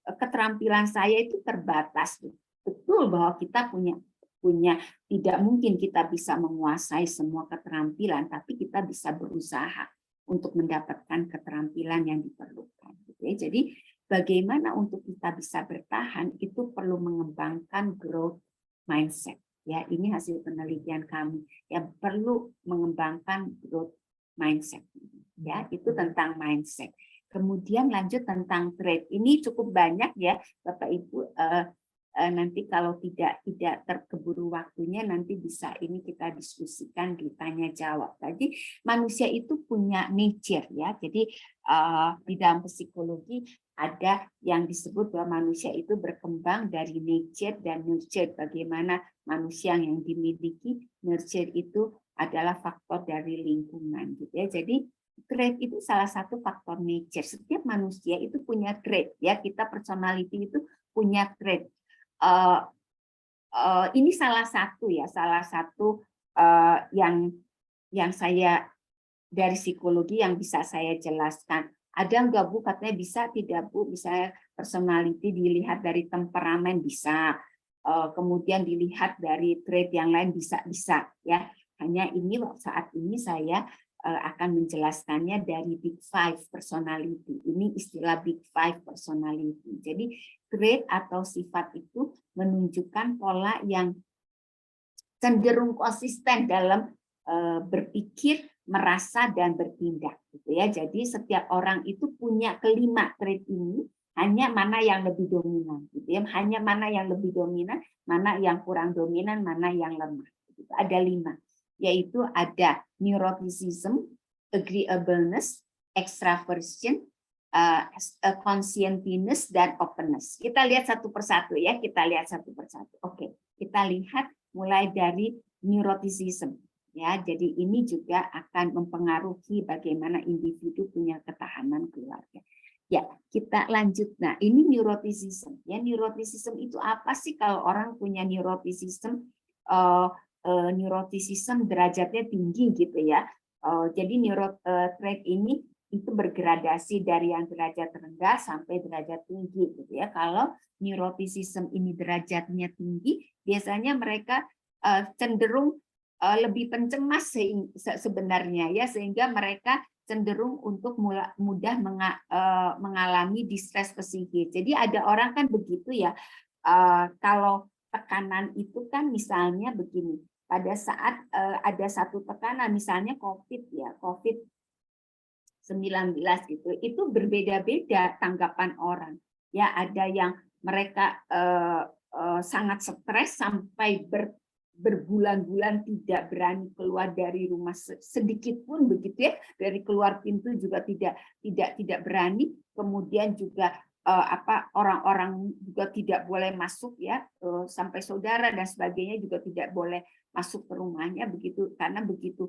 keterampilan saya itu terbatas. Betul bahwa kita punya tidak mungkin kita bisa menguasai semua keterampilan, tapi kita bisa berusaha untuk mendapatkan keterampilan yang diperlukan. Gitu ya. Jadi bagaimana untuk kita bisa bertahan itu perlu mengembangkan growth mindset. Ya, ini hasil penelitian kami. Ya, perlu mengembangkan growth mindset. Ya, itu tentang mindset. Kemudian lanjut tentang trait. Ini cukup banyak ya, Bapak Ibu. Nanti kalau tidak terkeburu waktunya, nanti bisa ini kita diskusikan di tanya jawab. Jadi manusia itu punya nature ya. Jadi di dalam psikologi ada yang disebut bahwa manusia itu berkembang dari nature dan nurture. Bagaimana manusia yang dimiliki, nurture itu adalah faktor dari lingkungan gitu ya. Jadi trait itu salah satu faktor nature. Setiap manusia itu punya trait ya. Kita personality itu punya trait. Ini salah satu yang saya dari psikologi yang bisa saya jelaskan. Ada nggak Bu? Katanya bisa, tidak Bu? Misalnya personality dilihat dari temperamen bisa, kemudian dilihat dari trait yang lain bisa ya. Hanya ini saat ini saya akan menjelaskannya dari Big Five personality. Ini istilah Big Five personality. Jadi trait atau sifat itu menunjukkan pola yang cenderung konsisten dalam berpikir, merasa, dan bertindak. Gitu ya. Jadi setiap orang itu punya kelima trait ini, hanya mana yang lebih dominan. Gitu ya. Hanya mana yang lebih dominan, mana yang kurang dominan, mana yang lemah. Gitu. Ada 5. Yaitu ada neuroticism, agreeableness, extraversion, conscientiousness, dan openness. Kita lihat satu persatu ya, Oke, kita lihat mulai dari neuroticism. Ya, jadi ini juga akan mempengaruhi bagaimana individu punya ketahanan keluarga. Ya, kita lanjut. Nah, ini neuroticism. Ya, neuroticism itu apa sih? Kalau orang punya neuroticism, neuroticism derajatnya tinggi gitu ya. Jadi trait ini itu bergradasi dari yang derajat rendah sampai derajat tinggi gitu ya. Kalau neuroticism ini derajatnya tinggi, biasanya mereka cenderung lebih pencemas sebenarnya ya, sehingga mereka cenderung untuk mudah mengalami distres psikis. Jadi ada orang kan begitu ya, kalau tekanan itu kan misalnya begini, pada saat ada satu tekanan, misalnya COVID ya, COVID-19 gitu, itu berbeda-beda tanggapan orang. Ya, ada yang mereka sangat stres sampai berbulan-bulan tidak berani keluar dari rumah sedikit pun begitu ya, dari keluar pintu juga tidak berani. Kemudian juga orang-orang juga tidak boleh masuk ya, sampai saudara dan sebagainya juga tidak boleh masuk ke rumahnya begitu, karena begitu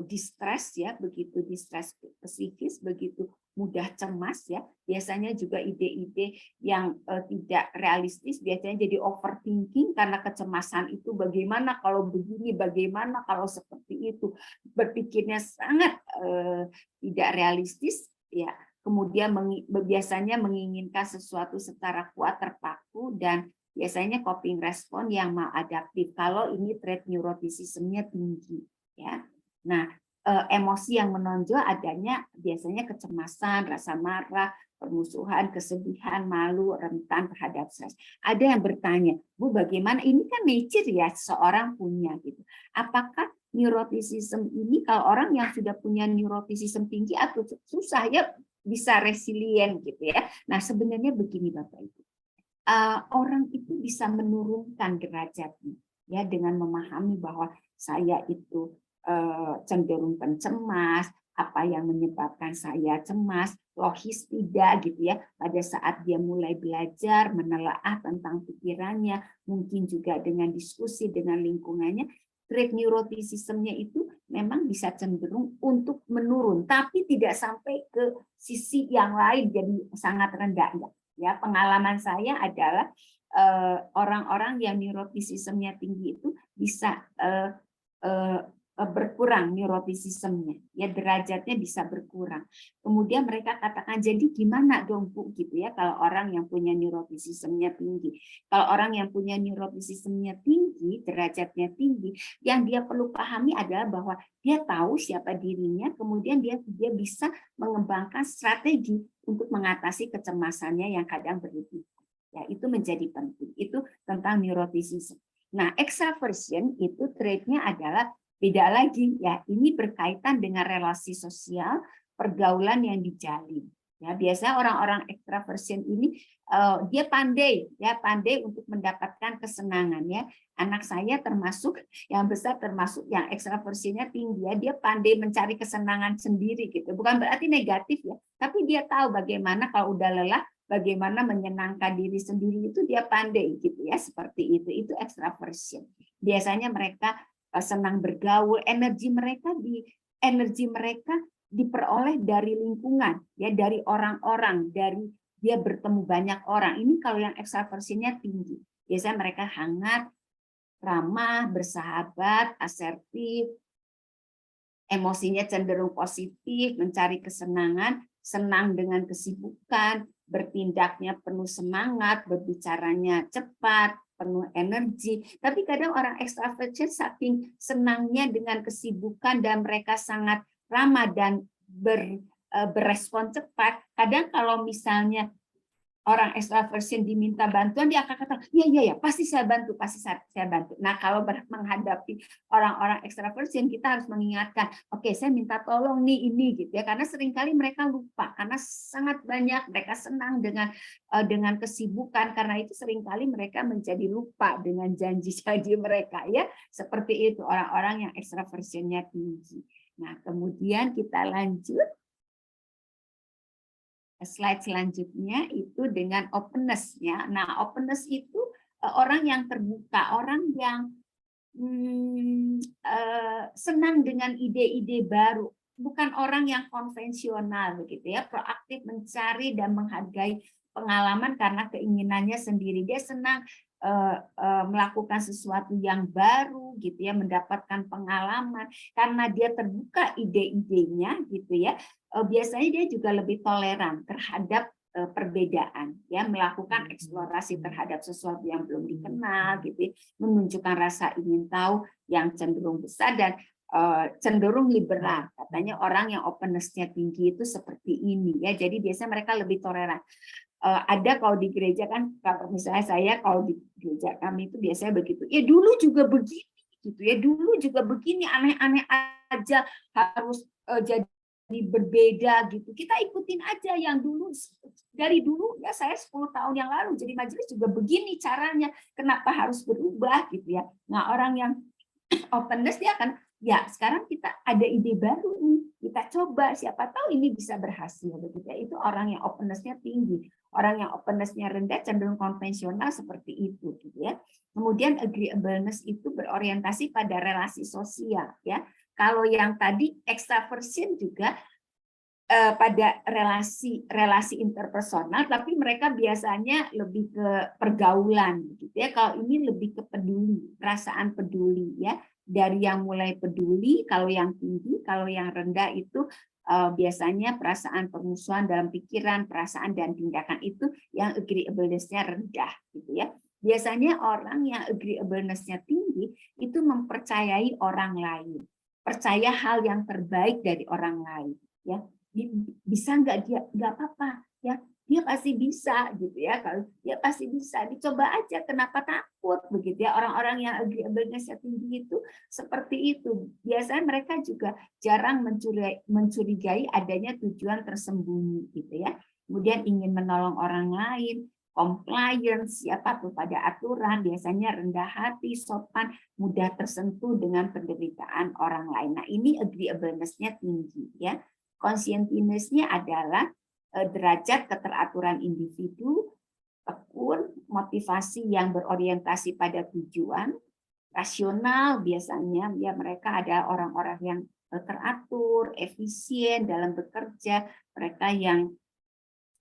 distres ya, begitu distres psikis, begitu mudah cemas ya. Biasanya juga ide-ide yang tidak realistis biasanya jadi overthinking karena kecemasan itu, bagaimana kalau begini, bagaimana kalau seperti itu, berpikirnya sangat tidak realistis ya. Kemudian biasanya menginginkan sesuatu secara kuat, terpaku, dan biasanya coping respon yang maladaptif kalau ini trait neuroticism-nya tinggi ya. Nah, emosi yang menonjol adanya biasanya kecemasan, rasa marah, permusuhan, kesedihan, malu, rentan terhadap stres. Ada yang bertanya, Bu, bagaimana ini kan nature ya seorang punya gitu. Apakah neuroticism ini kalau orang yang sudah punya neuroticism tinggi atau susah ya bisa resilient gitu ya. Nah, sebenarnya begini Bapak Ibu. Orang itu bisa menurunkan derajatnya ya dengan memahami bahwa saya itu cenderung pencemas, apa yang menyebabkan saya cemas, logis tidak gitu ya. Pada saat dia mulai belajar menelaah tentang pikirannya, mungkin juga dengan diskusi dengan lingkungannya, trait neuroticism-nya itu memang bisa cenderung untuk menurun, tapi tidak sampai ke sisi yang lain jadi sangat rendah ya. Pengalaman saya adalah orang-orang yang neuroticism-nya tinggi itu bisa berkurang neuroticism-nya ya, derajatnya bisa berkurang. Kemudian mereka katakan, jadi gimana dong Bu gitu ya kalau orang yang punya neuroticism-nya tinggi. Kalau orang yang punya neuroticism-nya tinggi, derajatnya tinggi, yang dia perlu pahami adalah bahwa dia tahu siapa dirinya, kemudian dia bisa mengembangkan strategi untuk mengatasi kecemasannya yang kadang berlebihan. Ya, itu menjadi penting. Itu tentang neuroticism. Nah, extraversion itu trait-nya adalah beda lagi ya, ini berkaitan dengan relasi sosial, pergaulan yang dijalin. Ya, biasanya orang-orang extraversion ini dia pandai untuk mendapatkan kesenangan ya. Anak saya termasuk yang besar, termasuk yang extraversionnya tinggi ya, dia pandai mencari kesenangan sendiri gitu. Bukan berarti negatif ya, tapi dia tahu bagaimana kalau udah lelah bagaimana menyenangkan diri sendiri, itu dia pandai gitu ya, seperti itu. Itu extraversion. Biasanya mereka senang bergaul, energi mereka diperoleh dari lingkungan ya, dari orang-orang, dari dia bertemu banyak orang. Ini kalau yang extraversionnya tinggi, biasanya mereka hangat, ramah, bersahabat, asertif, emosinya cenderung positif, mencari kesenangan, senang dengan kesibukan, bertindaknya penuh semangat, berbicaranya cepat, penuh energi. Tapi kadang orang extraversion saking senangnya dengan kesibukan dan mereka sangat ramah dan berespon cepat. Kadang kalau misalnya orang extraversion diminta bantuan, dia akan kata, iya, pasti saya bantu. Nah, kalau menghadapi orang-orang extraversion, kita harus mengingatkan, oke, saya minta tolong nih ini gitu ya, karena seringkali mereka lupa, karena sangat banyak mereka senang dengan kesibukan, karena itu seringkali mereka menjadi lupa dengan janji-janji mereka ya, seperti itu orang-orang yang extraversionnya tinggi. Nah, kemudian kita lanjut. Slide selanjutnya itu dengan openness ya. Nah, openness itu orang yang terbuka, orang yang senang dengan ide-ide baru bukan orang yang konvensional begitu ya, proaktif mencari dan menghargai pengalaman karena keinginannya sendiri. Dia senang melakukan sesuatu yang baru gitu ya, mendapatkan pengalaman karena dia terbuka ide-idenya gitu ya. Biasanya dia juga lebih toleran terhadap perbedaan ya, melakukan eksplorasi terhadap sesuatu yang belum dikenal gitu ya, menunjukkan rasa ingin tahu yang cenderung besar dan cenderung liberal. Katanya orang yang openness-nya tinggi itu seperti ini ya. Jadi biasanya mereka lebih toleran. Ada kalau di gereja kan, kalau misalnya saya kalau di gereja kami itu biasanya begitu. Ya dulu juga begini gitu ya. Dulu juga begini, aneh-aneh aja harus jadi berbeda gitu. Kita ikutin aja yang dulu, dari dulu ya, saya 10 tahun yang lalu jadi majelis juga begini caranya. Kenapa harus berubah gitu ya. Nah, orang yang openness dia akan, ya sekarang kita ada ide baru nih, kita coba, siapa tahu ini bisa berhasil begitu ya. Itu orang yang openness-nya tinggi. Orang yang openness-nya rendah cenderung konvensional seperti itu gitu ya. Kemudian agreeableness itu berorientasi pada relasi sosial ya. Kalau yang tadi extraversion juga pada relasi interpersonal, tapi mereka biasanya lebih ke pergaulan gitu ya. Kalau ini lebih ke peduli, perasaan peduli ya. Dari yang mulai peduli, kalau yang tinggi, kalau yang rendah itu biasanya perasaan permusuhan dalam pikiran, perasaan dan tindakan itu yang agreeableness-nya rendah gitu ya. Biasanya orang yang agreeableness-nya tinggi itu mempercayai orang lain, percaya hal yang terbaik dari orang lain ya. Bisa nggak dia, nggak apa-apa ya, dia pasti bisa gitu ya. Kalau dia pasti bisa, dicoba aja, kenapa takut begitu ya. Orang-orang yang agreeableness-nya tinggi itu seperti itu. Biasanya mereka juga jarang mencurigai adanya tujuan tersembunyi gitu ya. Kemudian ingin menolong orang lain, compliance ya, patuh pada aturan, biasanya rendah hati, sopan, mudah tersentuh dengan penderitaan orang lain. Nah, ini agreeableness-nya tinggi ya. Conscientiousness-nya adalah derajat keteraturan individu, tekun, motivasi yang berorientasi pada tujuan, rasional biasanya ya, mereka ada orang-orang yang teratur, efisien dalam bekerja, mereka yang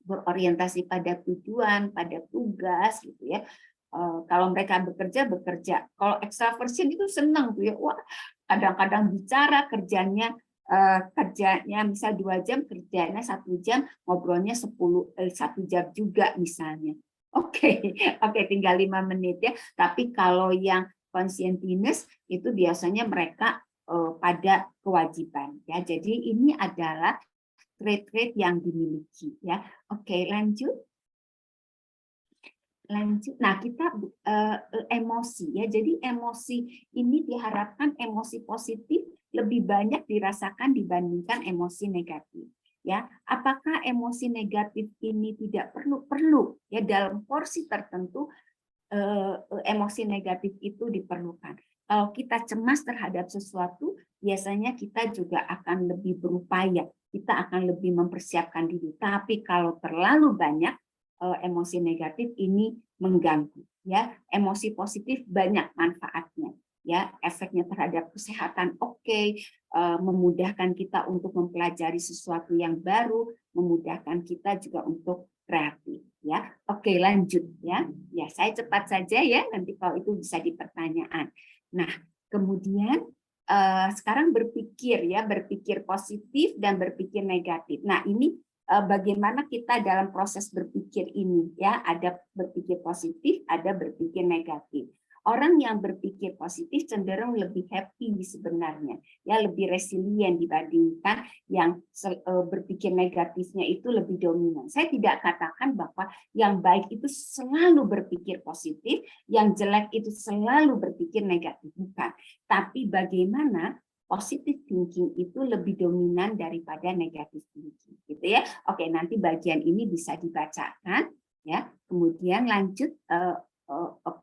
berorientasi pada tujuan, pada tugas gitu ya. Kalau mereka bekerja. Kalau extraversion itu senang tuh ya, wah kadang-kadang bicara, kerjanya misal 2 jam, kerjanya 1 jam, ngobrolnya 1 jam juga misalnya. Oke, tinggal 5 menit ya. Tapi kalau yang conscientiousness itu biasanya mereka pada kewajiban ya. Jadi ini adalah trait-trait yang dimiliki ya. Oke, lanjut. Nah, kita emosi ya. Jadi emosi ini diharapkan emosi positif lebih banyak dirasakan dibandingkan emosi negatif ya. Apakah emosi negatif ini tidak perlu ya, dalam porsi tertentu emosi negatif itu diperlukan. Kalau kita cemas terhadap sesuatu, biasanya kita juga akan lebih berupaya, kita akan lebih mempersiapkan diri. Tapi kalau terlalu banyak emosi negatif ini mengganggu ya. Emosi positif banyak manfaatnya ya, efeknya terhadap kesehatan oke, memudahkan kita untuk mempelajari sesuatu yang baru, memudahkan kita juga untuk kreatif ya. Oke, lanjut ya. Ya, saya cepat saja ya, nanti kalau itu bisa di pertanyaan. Nah, kemudian sekarang berpikir positif dan berpikir negatif. Nah, ini bagaimana kita dalam proses berpikir ini ya, ada berpikir positif, ada berpikir negatif. Orang yang berpikir positif cenderung lebih happy sebenarnya, ya lebih resilient dibandingkan yang berpikir negatifnya itu lebih dominan. Saya tidak katakan bahwa yang baik itu selalu berpikir positif, yang jelek itu selalu berpikir negatif, bukan. Tapi bagaimana positive thinking itu lebih dominan daripada negative thinking, gitu ya. Oke, nanti bagian ini bisa dibacakan, ya. Kemudian lanjut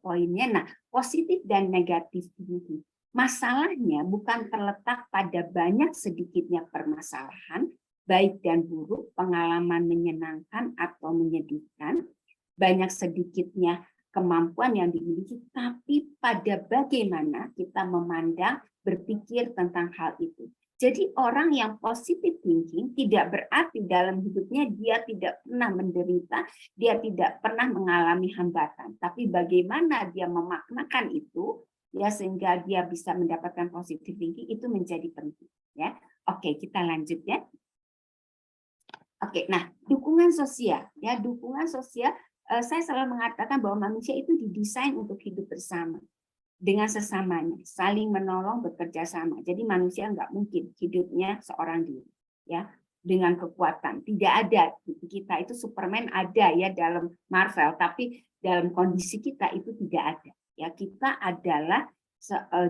poinnya. Nah, positif dan negatif thinking. Masalahnya bukan terletak pada banyak sedikitnya permasalahan, baik dan buruk, pengalaman menyenangkan atau menyedihkan, banyak sedikitnya kemampuan yang dimiliki, tapi pada bagaimana kita memandang, berpikir tentang hal itu. Jadi orang yang positive thinking tidak berarti dalam hidupnya dia tidak pernah menderita, dia tidak pernah mengalami hambatan. Tapi bagaimana dia memaknakan itu, ya sehingga dia bisa mendapatkan positive thinking itu menjadi penting. Ya, oke kita lanjut ya. Oke, nah dukungan sosial, ya dukungan sosial. Saya selalu mengatakan bahwa manusia itu didesain untuk hidup bersama dengan sesamanya, saling menolong, bekerja sama. Jadi manusia nggak mungkin hidupnya seorang diri, ya dengan kekuatan. Tidak ada kita itu Superman ada ya dalam Marvel, tapi dalam kondisi kita itu tidak ada. Ya kita adalah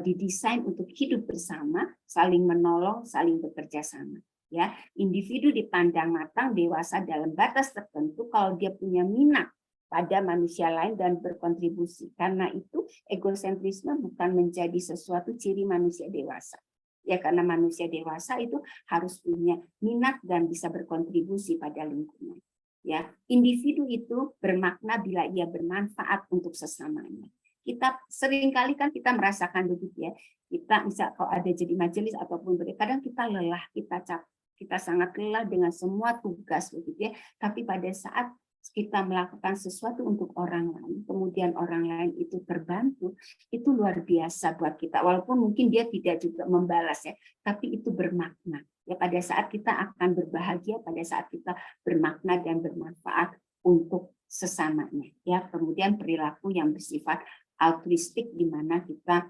didesain untuk hidup bersama, saling menolong, saling bekerja sama. Ya individu dipandang matang, dewasa dalam batas tertentu kalau dia punya minat pada manusia lain dan berkontribusi. Karena itu egosentrisme bukan menjadi sesuatu ciri manusia dewasa. Ya karena manusia dewasa itu harus punya minat dan bisa berkontribusi pada lingkungan. Ya, individu itu bermakna bila ia bermanfaat untuk sesamanya. Kita seringkali kan kita merasakan begitu ya. Kita misal kalau ada jadi majelis ataupun kadang kita lelah, kita sangat lelah dengan semua tugas begitu ya. Tapi pada saat kita melakukan sesuatu untuk orang lain, kemudian orang lain itu terbantu, itu luar biasa buat kita. Walaupun mungkin dia tidak juga membalas ya, tapi itu bermakna. Ya pada saat kita akan berbahagia, pada saat kita bermakna dan bermanfaat untuk sesamanya. Ya kemudian perilaku yang bersifat altruistik di mana kita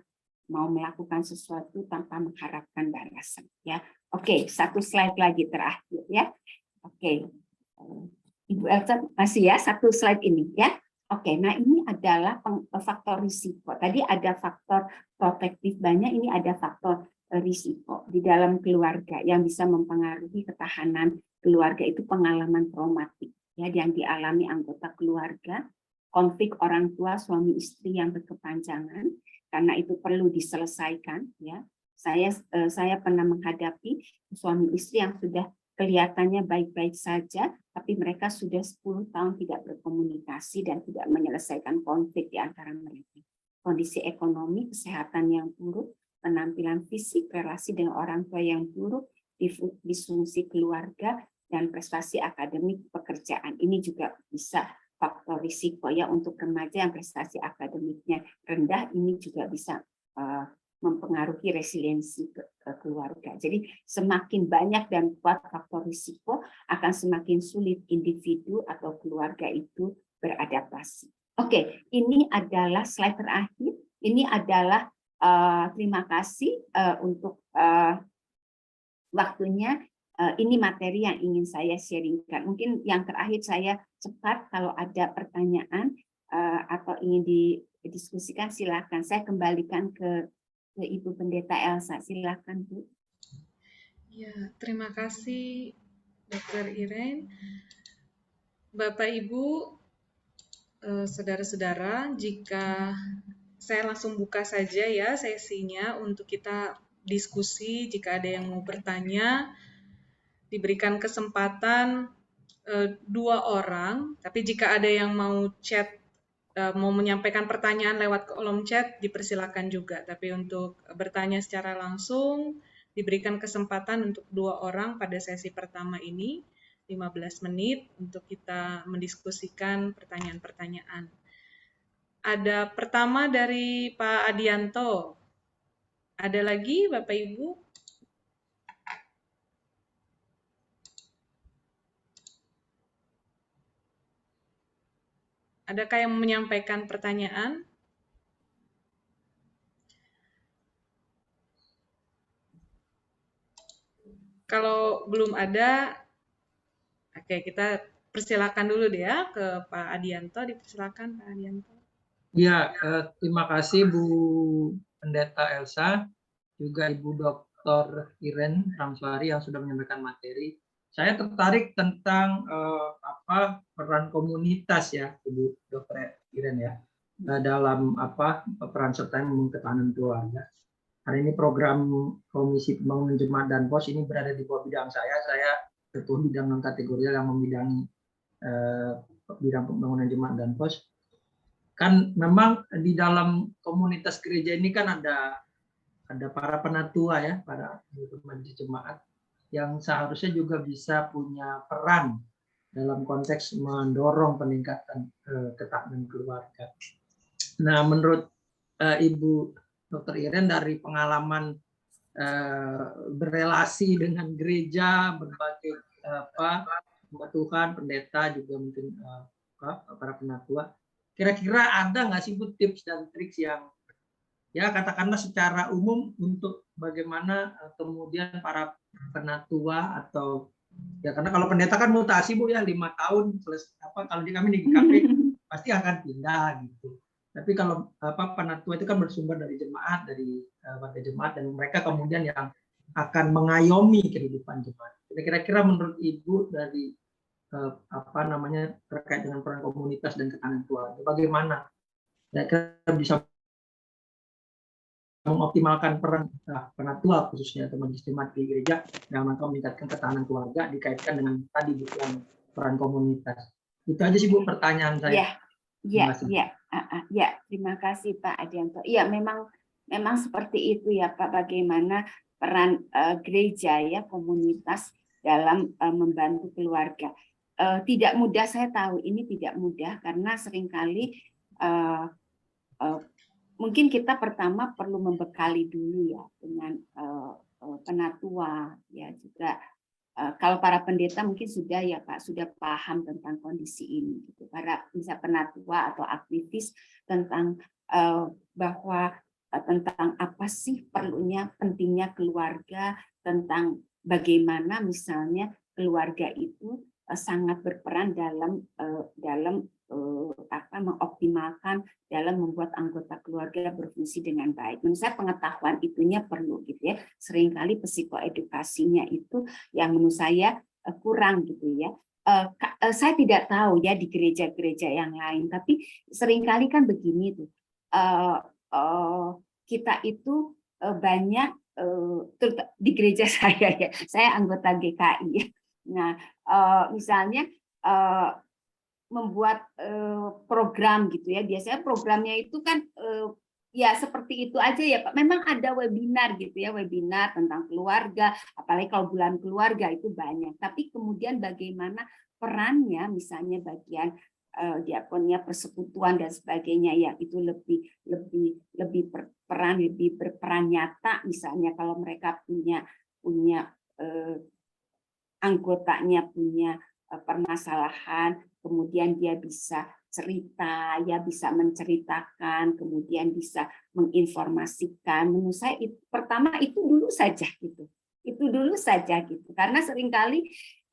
mau melakukan sesuatu tanpa mengharapkan balasan. Ya, oke, satu slide lagi terakhir ya. Oke. Ibu Elsa masih ya satu slide ini ya. Oke, nah ini adalah faktor risiko. Tadi ada faktor protektif banyak, ini ada faktor risiko di dalam keluarga yang bisa mempengaruhi ketahanan keluarga itu pengalaman traumatik ya yang dialami anggota keluarga, konflik orang tua suami istri yang berkepanjangan karena itu perlu diselesaikan ya. Saya pernah menghadapi suami istri yang sudah kelihatannya baik-baik saja, tapi mereka sudah 10 tahun tidak berkomunikasi dan tidak menyelesaikan konflik di antara mereka. Kondisi ekonomi, kesehatan yang buruk, penampilan fisik, relasi dengan orang tua yang buruk, disfungsi keluarga, dan prestasi akademik pekerjaan. Ini juga bisa faktor risiko ya untuk remaja yang prestasi akademiknya rendah, ini juga bisa mempengaruhi resiliensi keluarga. Jadi semakin banyak dan kuat faktor risiko, akan semakin sulit individu atau keluarga itu beradaptasi. Oke, ini adalah slide terakhir. Ini adalah terima kasih untuk waktunya. Ini materi yang ingin saya sharingkan. Mungkin yang terakhir saya cepat, kalau ada pertanyaan atau ingin didiskusikan silakan. Saya kembalikan ke Ibu Pendeta Elsa, silakan Bu. Ya, terima kasih Dr. Irene. Bapak Ibu, saudara-saudara, jika saya langsung buka saja ya sesinya untuk kita diskusi, jika ada yang mau bertanya, diberikan kesempatan 2 orang, tapi jika ada yang mau chat, mau menyampaikan pertanyaan lewat kolom chat, dipersilakan juga. Tapi untuk bertanya secara langsung, diberikan kesempatan untuk 2 orang pada sesi pertama ini, 15 menit untuk kita mendiskusikan pertanyaan-pertanyaan. Ada pertama dari Pak Adianto. Ada lagi Bapak Ibu? Adakah yang menyampaikan pertanyaan? Kalau belum ada, oke, kita persilakan dulu deh ya ke Pak Adianto. Dipersilakan Pak Adianto. Ya, terima kasih Bu Pendeta Elsa, juga Ibu Dr. Irene Ramswari yang sudah menyampaikan materi. Saya tertarik tentang peran komunitas ya, Ibu Dr. Irene ya, dalam peran serta ketahanan keluarga. Hari ini program Komisi Pembangunan Jemaat dan POS ini berada di bawah bidang saya. Saya ketua bidang non kategorial yang membidangi bidang pembangunan jemaat dan POS. Kan memang di dalam komunitas gereja ini kan ada ada para penatua ya, para majelis jemaat yang seharusnya juga bisa punya peran dalam konteks mendorong peningkatan ketahanan keluarga. Nah, menurut Ibu Dr. Iren dari pengalaman berelasi dengan gereja, berbagai Tuhan, pendeta juga mungkin para penatua, kira-kira ada nggak sih Bu tips dan trik yang ya katakanlah secara umum untuk bagaimana kemudian para penatua atau ya karena kalau pendeta kan mutasi Bu ya 5 tahun kalau di kami di GKP pasti akan pindah gitu. Tapi kalau penatua itu kan bersumber dari jemaat, dari warga jemaat, dan mereka kemudian yang akan mengayomi kehidupan jemaat. Kira-kira menurut Ibu dari terkait dengan peran komunitas dan ketahanan keluarga, bagaimana kira-kira bisa mengoptimalkan peran penatua khususnya atau majelis jemaat di gereja dalam rangka meningkatkan ketahanan keluarga dikaitkan dengan tadi peran komunitas. Itu aja sih Bu pertanyaan saya. Terima kasih Pak Adianto. Iya, memang seperti itu ya Pak, bagaimana peran gereja ya, komunitas dalam membantu keluarga. Tidak mudah, saya tahu ini tidak mudah karena seringkali mungkin kita pertama perlu membekali dulu ya dengan penatua ya juga. Kalau para pendeta mungkin sudah ya Pak, sudah paham tentang kondisi ini gitu. Para bisa penatua atau aktivis tentang bahwa tentang apa sih perlunya, pentingnya keluarga, tentang bagaimana misalnya keluarga itu sangat berperan dalam mengoptimalkan dalam membuat anggota keluarga berfungsi dengan baik. Menurut saya pengetahuan itunya perlu gitu ya. Seringkali psikoedukasinya itu yang menurut saya kurang gitu ya. Saya tidak tahu ya di gereja-gereja yang lain, tapi seringkali kan begini tuh. Kita itu banyak di gereja saya ya. Saya anggota GKI ya. Nah, misalnya membuat program gitu ya, biasanya programnya itu kan ya seperti itu aja ya Pak. Memang ada webinar gitu ya, webinar tentang keluarga, apalagi kalau bulan keluarga itu banyak. Tapi kemudian bagaimana perannya, misalnya bagian diakonnya, persekutuan dan sebagainya, ya itu lebih berperan nyata. Misalnya kalau mereka punya anggotanya punya permasalahan, kemudian dia bisa cerita, ya bisa menceritakan, kemudian bisa menginformasikan. Menurut saya pertama itu dulu saja gitu. Itu dulu saja gitu. Karena seringkali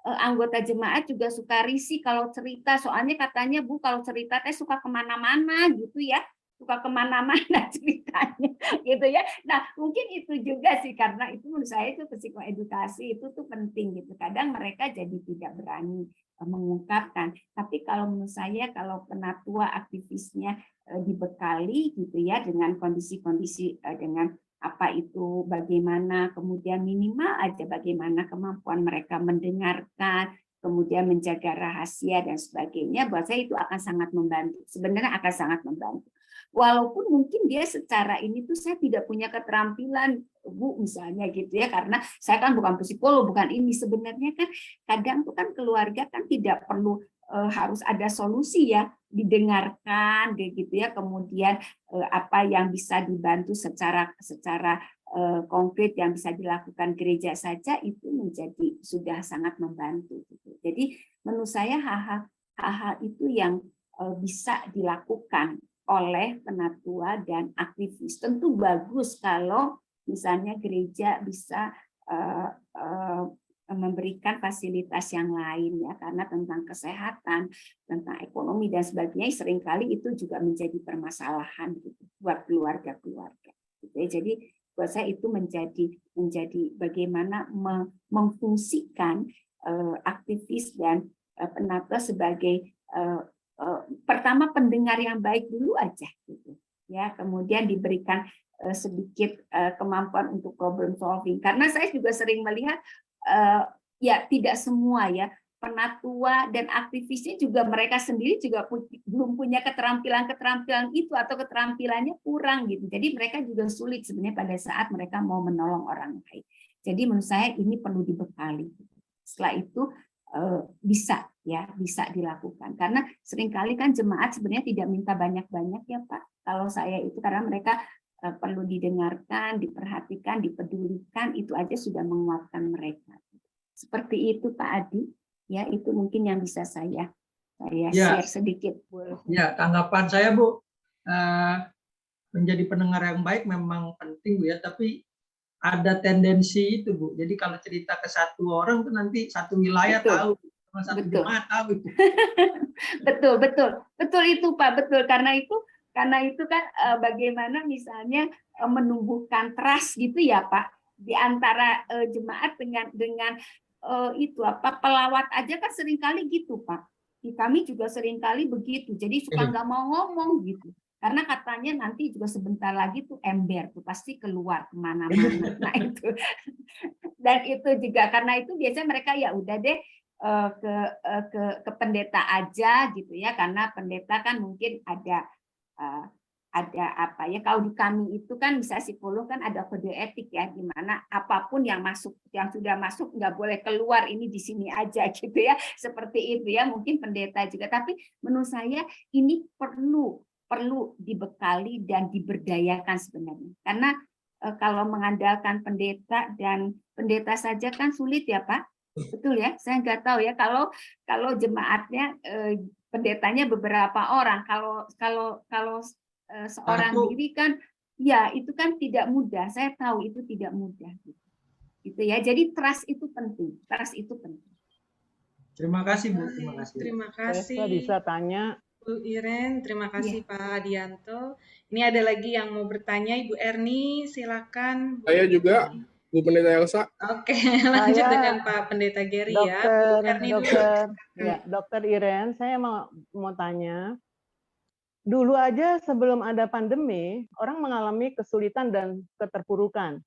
anggota jemaat juga suka risih kalau cerita, soalnya katanya Bu kalau cerita teh suka kemana-mana gitu ya. Suka kemana-mana ceritanya gitu ya. Nah mungkin itu juga sih, karena itu menurut saya itu psikoedukasi itu tuh penting gitu. Kadang mereka jadi tidak berani mengungkapkan. Tapi kalau menurut saya kalau penatua aktivisnya dibekali gitu ya dengan kondisi-kondisi dengan apa itu, bagaimana kemudian minimal aja bagaimana kemampuan mereka mendengarkan, kemudian menjaga rahasia dan sebagainya, buat saya itu akan sangat membantu. Sebenarnya akan sangat membantu. Walaupun mungkin dia secara ini tuh saya tidak punya keterampilan Bu misalnya gitu ya, karena saya kan bukan psikolog, bukan ini. Sebenarnya kan kadang tuh kan keluarga kan tidak perlu harus ada solusi ya, didengarkan gitu ya, kemudian apa yang bisa dibantu secara konkret yang bisa dilakukan gereja saja itu menjadi sudah sangat membantu gitu. Jadi menurut saya hal-hal itu yang bisa dilakukan oleh penatua dan aktivis. Tentu bagus kalau misalnya gereja bisa memberikan fasilitas yang lain ya, karena tentang kesehatan, tentang ekonomi dan sebagainya seringkali itu juga menjadi permasalahan gitu buat keluarga-keluarga. Gitu ya. Jadi buat saya itu menjadi bagaimana memfungsikan aktivis dan penatua sebagai pertama pendengar yang baik dulu aja gitu ya, kemudian diberikan sedikit kemampuan untuk problem solving, karena saya juga sering melihat ya tidak semua ya penatua dan aktivisnya juga mereka sendiri juga belum punya keterampilan itu atau keterampilannya kurang gitu. Jadi mereka juga sulit sebenarnya pada saat mereka mau menolong orang lain. Jadi menurut saya ini perlu dibekali. Setelah itu bisa dilakukan. Karena seringkali kan jemaat sebenarnya tidak minta banyak-banyak ya Pak. Kalau saya itu karena mereka perlu didengarkan, diperhatikan, dipedulikan, itu aja sudah menguatkan mereka. Seperti itu Pak Adi. Ya, itu mungkin yang bisa saya share sedikit. Ya, tanggapan saya Bu, menjadi pendengar yang baik memang penting Bu ya, tapi ada tendensi itu Bu. Jadi kalau cerita ke satu orang tuh nanti satu wilayah tahu, sama satu jemaat tahu itu. Betul itu Pak, betul. Karena itu kan bagaimana misalnya menumbuhkan trust gitu ya Pak di antara jemaat dengan itu pelawat aja kan seringkali gitu Pak. Kami juga seringkali begitu. Jadi suka nggak mau ngomong gitu. Karena katanya nanti juga sebentar lagi tuh ember tuh pasti keluar kemana-mana. Nah itu dan itu juga karena itu biasanya mereka ya udah deh ke pendeta aja gitu ya, karena pendeta kan mungkin ada apa ya, kalau di kami itu kan bisa psikolog kan ada kode etik ya, di mana apapun yang sudah masuk nggak boleh keluar, ini di sini aja gitu ya, seperti itu ya. Mungkin pendeta juga, tapi menurut saya ini perlu dibekali dan diberdayakan sebenarnya, karena kalau mengandalkan pendeta dan pendeta saja kan sulit ya Pak, betul ya. Saya nggak tahu ya kalau jemaatnya pendetanya beberapa orang, kalau seorang diri kan ya itu kan tidak mudah. Saya tahu itu tidak mudah gitu ya. Jadi trust itu penting. Terima kasih Bu. Terima kasih. Saya bisa tanya Bu Iren, terima kasih Pak Adianto. Ini ada lagi yang mau bertanya, Ibu Erni, silakan. Saya juga, Bu Pendeta Elsa. Oke, lanjut dengan Pak Pendeta Gary ya. Bu Erni Dokter Iren, saya mau tanya. Dulu aja sebelum ada pandemi, orang mengalami kesulitan dan keterpurukan.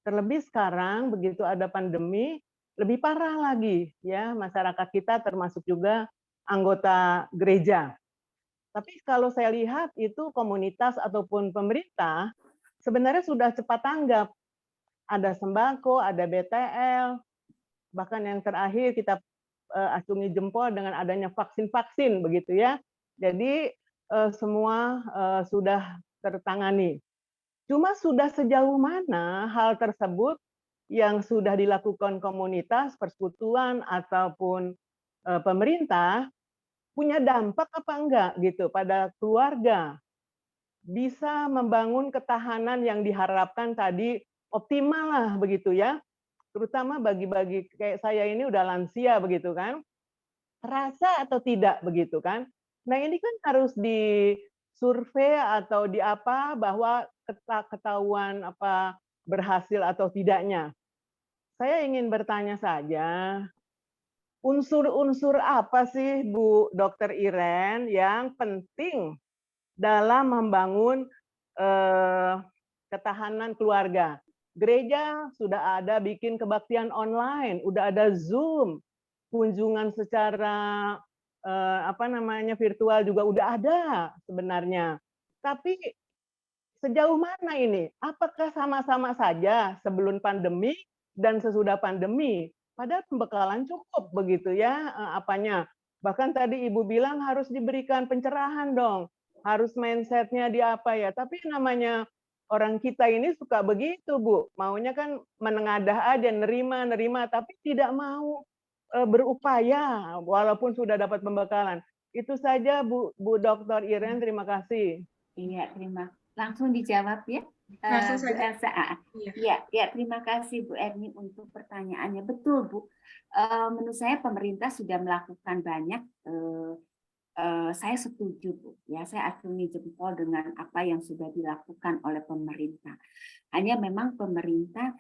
Terlebih sekarang begitu ada pandemi, lebih parah lagi ya masyarakat kita, termasuk juga anggota gereja. Tapi kalau saya lihat itu komunitas ataupun pemerintah sebenarnya sudah cepat tanggap. Ada sembako, ada BTL, bahkan yang terakhir kita acungi jempol dengan adanya vaksin begitu ya. Jadi semua sudah tertangani. Cuma sudah sejauh mana hal tersebut yang sudah dilakukan komunitas, persekutuan ataupun pemerintah punya dampak apa enggak gitu pada keluarga, bisa membangun ketahanan yang diharapkan tadi optimal lah begitu ya, terutama bagi kayak saya ini udah lansia begitu kan, terasa atau tidak begitu kan. Nah ini kan harus disurvei atau di apa bahwa ketahuan apa berhasil atau tidaknya. Saya ingin bertanya saja, unsur-unsur apa sih Bu Dr. Iren yang penting dalam membangun ketahanan keluarga? Gereja sudah ada bikin kebaktian online, udah ada Zoom, kunjungan secara virtual juga udah ada sebenarnya. Tapi sejauh mana ini? Apakah sama-sama saja sebelum pandemi dan sesudah pandemi? Padahal pembekalan cukup begitu ya apanya. Bahkan tadi Ibu bilang harus diberikan pencerahan dong. Harus mindsetnya di apa ya. Tapi namanya orang kita ini suka begitu Bu. Maunya kan menengadah aja, nerima, tapi tidak mau berupaya walaupun sudah dapat pembekalan. Itu saja Bu Dr. Iren, terima kasih. Iya, langsung dijawab ya. Langsung Bu Elsa. Ya, terima kasih Bu Erni untuk pertanyaannya. Betul Bu. Menurut saya pemerintah sudah melakukan banyak. Saya setuju Bu. Ya, saya acungi jempol dengan apa yang sudah dilakukan oleh pemerintah. Hanya memang pemerintah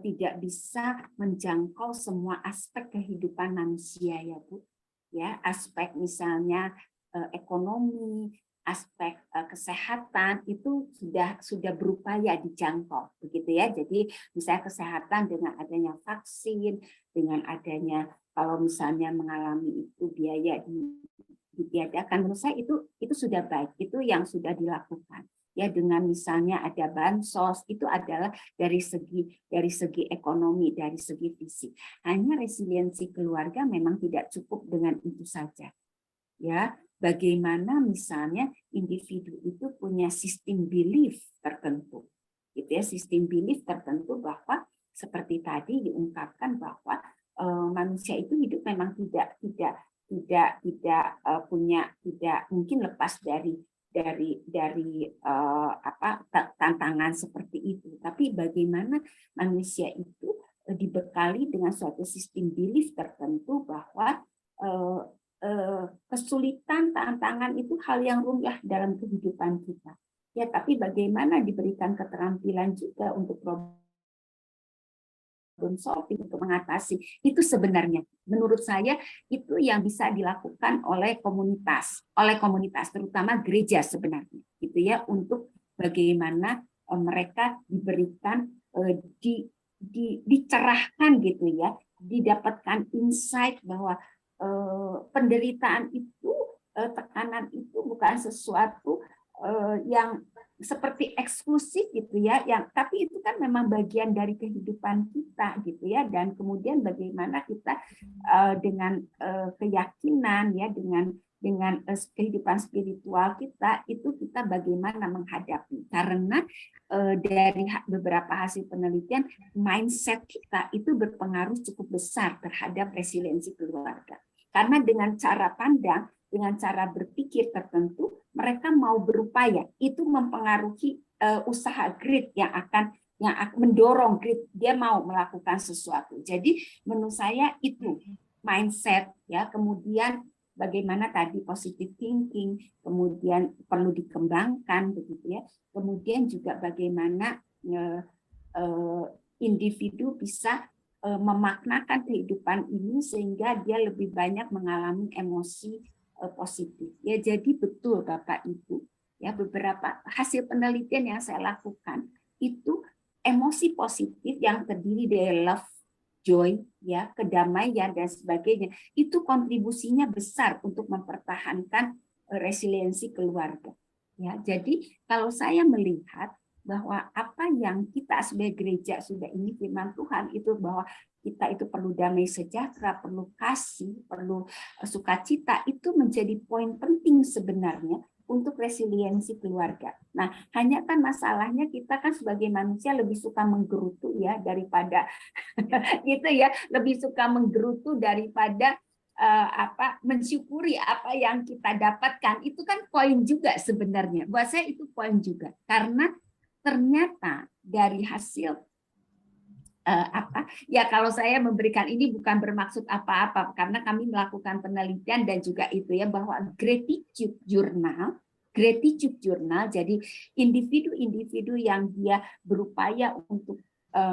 tidak bisa menjangkau semua aspek kehidupan manusia ya Bu. Ya, aspek misalnya ekonomi, aspek kesehatan itu sudah berupaya dijangkau begitu ya. Jadi misalnya kesehatan dengan adanya vaksin, dengan adanya kalau misalnya mengalami itu biaya ditiadakan, menurut saya itu sudah baik, itu yang sudah dilakukan. Ya, dengan misalnya ada bansos, itu adalah dari segi ekonomi, dari segi fisik. Hanya resiliensi keluarga memang tidak cukup dengan itu saja. Ya, bagaimana misalnya individu itu punya sistem belief tertentu, gitu ya, sistem belief tertentu bahwa seperti tadi diungkapkan bahwa manusia itu hidup memang tidak mungkin lepas dari tantangan seperti itu. Tapi bagaimana manusia itu dibekali dengan suatu sistem belief tertentu bahwa kesulitan, tantangan itu hal yang lumrah dalam kehidupan kita. Ya, tapi bagaimana diberikan keterampilan juga untuk problem solving, untuk mengatasi itu, sebenarnya menurut saya itu yang bisa dilakukan oleh komunitas terutama gereja sebenarnya, gitu ya, untuk bagaimana mereka diberikan dicerahkan, gitu ya, didapatkan insight bahwa penderitaan itu, tekanan itu bukan sesuatu yang seperti eksklusif, gitu ya, tapi itu kan memang bagian dari kehidupan kita, gitu ya, dan kemudian bagaimana kita dengan keyakinan, ya, dengan kehidupan spiritual kita itu, kita bagaimana menghadapi, karena dari beberapa hasil penelitian, mindset kita itu berpengaruh cukup besar terhadap resiliensi keluarga, karena dengan cara pandang, dengan cara berpikir tertentu, mereka mau berupaya, itu mempengaruhi usaha grit yang akan mendorong grit, dia mau melakukan sesuatu. Jadi menurut saya itu mindset, ya, kemudian bagaimana tadi positive thinking, kemudian perlu dikembangkan, begitu ya. Kemudian juga bagaimana individu bisa memaknakan kehidupan ini sehingga dia lebih banyak mengalami emosi positif. Ya, jadi betul Bapak Ibu, ya, beberapa hasil penelitian yang saya lakukan itu emosi positif yang terdiri dari love, joy, ya, kedamaian dan sebagainya, itu kontribusinya besar untuk mempertahankan resiliensi keluarga. Ya, jadi kalau saya melihat bahwa apa yang kita sebagai gereja sudah, ini firman Tuhan itu, bahwa kita itu perlu damai sejahtera, perlu kasih, perlu sukacita, itu menjadi poin penting sebenarnya untuk resiliensi keluarga. Nah, hanya kan masalahnya kita kan sebagai manusia lebih suka menggerutu, ya, daripada gitu ya, lebih suka menggerutu daripada mensyukuri apa yang kita dapatkan. Itu kan poin juga sebenarnya. Buat saya itu poin juga, karena ternyata dari hasil ya, kalau saya memberikan ini bukan bermaksud apa-apa, karena kami melakukan penelitian dan juga itu, ya, bahwa gratitude journal, jadi individu-individu yang dia berupaya untuk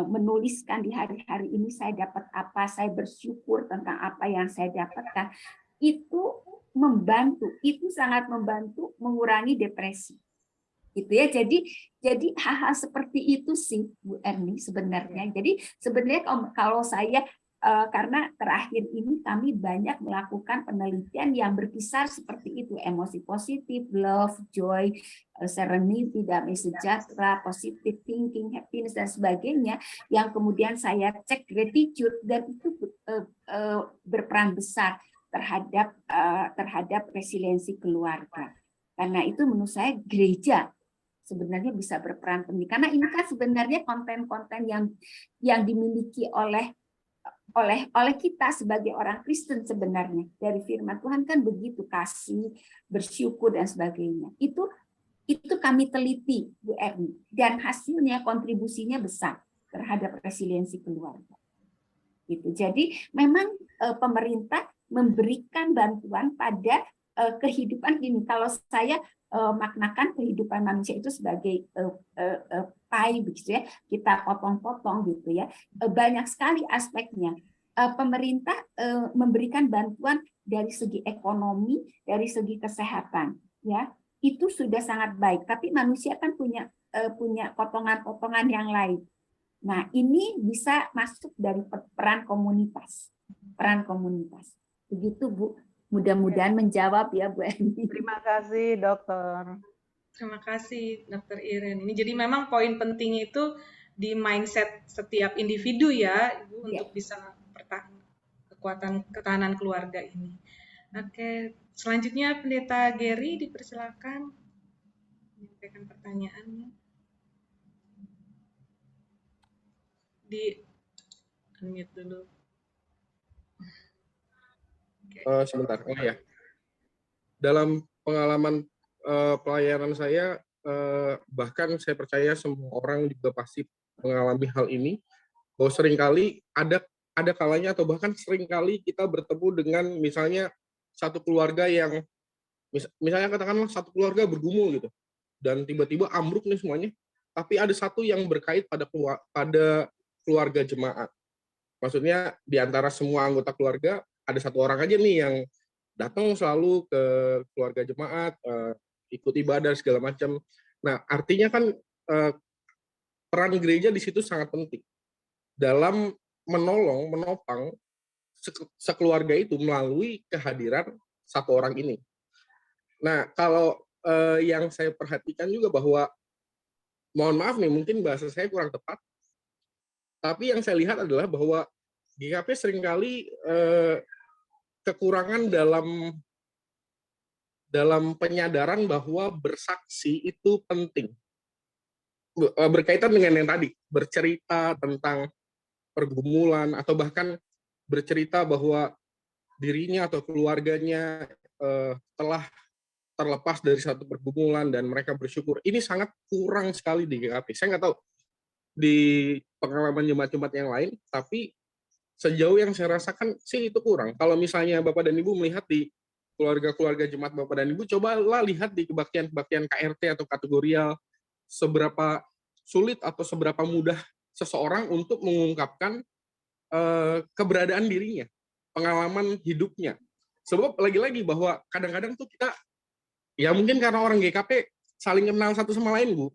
menuliskan di hari-hari ini saya dapat apa, saya bersyukur tentang apa yang saya dapatkan, itu membantu, itu sangat membantu mengurangi depresi. Gitu ya, jadi hal-hal seperti itu sih Bu Erni sebenarnya. Jadi sebenarnya kalau saya karena terakhir ini kami banyak melakukan penelitian yang berkisar seperti itu, emosi positif, love, joy, serenity, damai sejahtera, positive thinking, happiness dan sebagainya, yang kemudian saya cek gratitude, dan itu berperan besar terhadap resiliensi keluarga. Karena itu menurut saya gereja sebenarnya bisa berperan penting, karena ini kan sebenarnya konten-konten yang dimiliki oleh kita sebagai orang Kristen sebenarnya. Dari firman Tuhan kan begitu, kasih, bersyukur dan sebagainya. Itu kami teliti Bu Erni, dan hasilnya kontribusinya besar terhadap resiliensi keluarga. Gitu. Jadi memang pemerintah memberikan bantuan pada kehidupan ini. Kalau saya maknakan kehidupan manusia itu sebagai pie, begitu ya, kita potong-potong, gitu ya, banyak sekali aspeknya. Pemerintah memberikan bantuan dari segi ekonomi, dari segi kesehatan, ya, itu sudah sangat baik. Tapi manusia kan punya potongan-potongan yang lain. Nah, ini bisa masuk dari peran komunitas. peran komunitas. Begitu Bu, mudah-mudahan menjawab ya Bu Eni. Terima kasih dokter. Terima kasih Dr. Iren. Ini jadi memang poin penting itu di mindset setiap individu ya, Ibu, untuk bisa kekuatan ketahanan keluarga ini. Oke, selanjutnya Pendeta Gary dipersilakan menyampaikan pertanyaannya. Di unmute dulu. Sebentar. Oh ya. Dalam pengalaman pelayanan saya, bahkan saya percaya semua orang juga pasti mengalami hal ini, bahwa seringkali ada kalanya atau bahkan seringkali kita bertemu dengan misalnya satu keluarga yang misalnya katakanlah satu keluarga bergumul gitu, dan tiba-tiba ambruk nih semuanya, tapi ada satu yang berkait pada keluarga jemaat. Maksudnya di antara semua anggota keluarga ada satu orang aja nih yang datang selalu ke keluarga jemaat, ikut ibadah segala macam. Nah, artinya kan peran gereja di situ sangat penting dalam menopang sekeluarga itu melalui kehadiran satu orang ini. Nah, kalau yang saya perhatikan juga bahwa, mohon maaf nih, mungkin bahasa saya kurang tepat, tapi yang saya lihat adalah bahwa GKP seringkali kekurangan dalam penyadaran bahwa bersaksi itu penting. Berkaitan dengan yang tadi, bercerita tentang pergumulan, atau bahkan bercerita bahwa dirinya atau keluarganya telah terlepas dari satu pergumulan dan mereka bersyukur. Ini sangat kurang sekali di GKP. Saya nggak tahu di pengalaman jemaat-jemaat yang lain, tapi sejauh yang saya rasakan sih itu kurang. Kalau misalnya Bapak dan Ibu melihat di keluarga-keluarga jemaat Bapak dan Ibu, cobalah lihat di kebaktian-kebaktian KRT atau kategorial, seberapa sulit atau seberapa mudah seseorang untuk mengungkapkan keberadaan dirinya, pengalaman hidupnya. Sebab lagi-lagi bahwa kadang-kadang tuh kita, ya mungkin karena orang GKP saling kenal satu sama lain, Bu.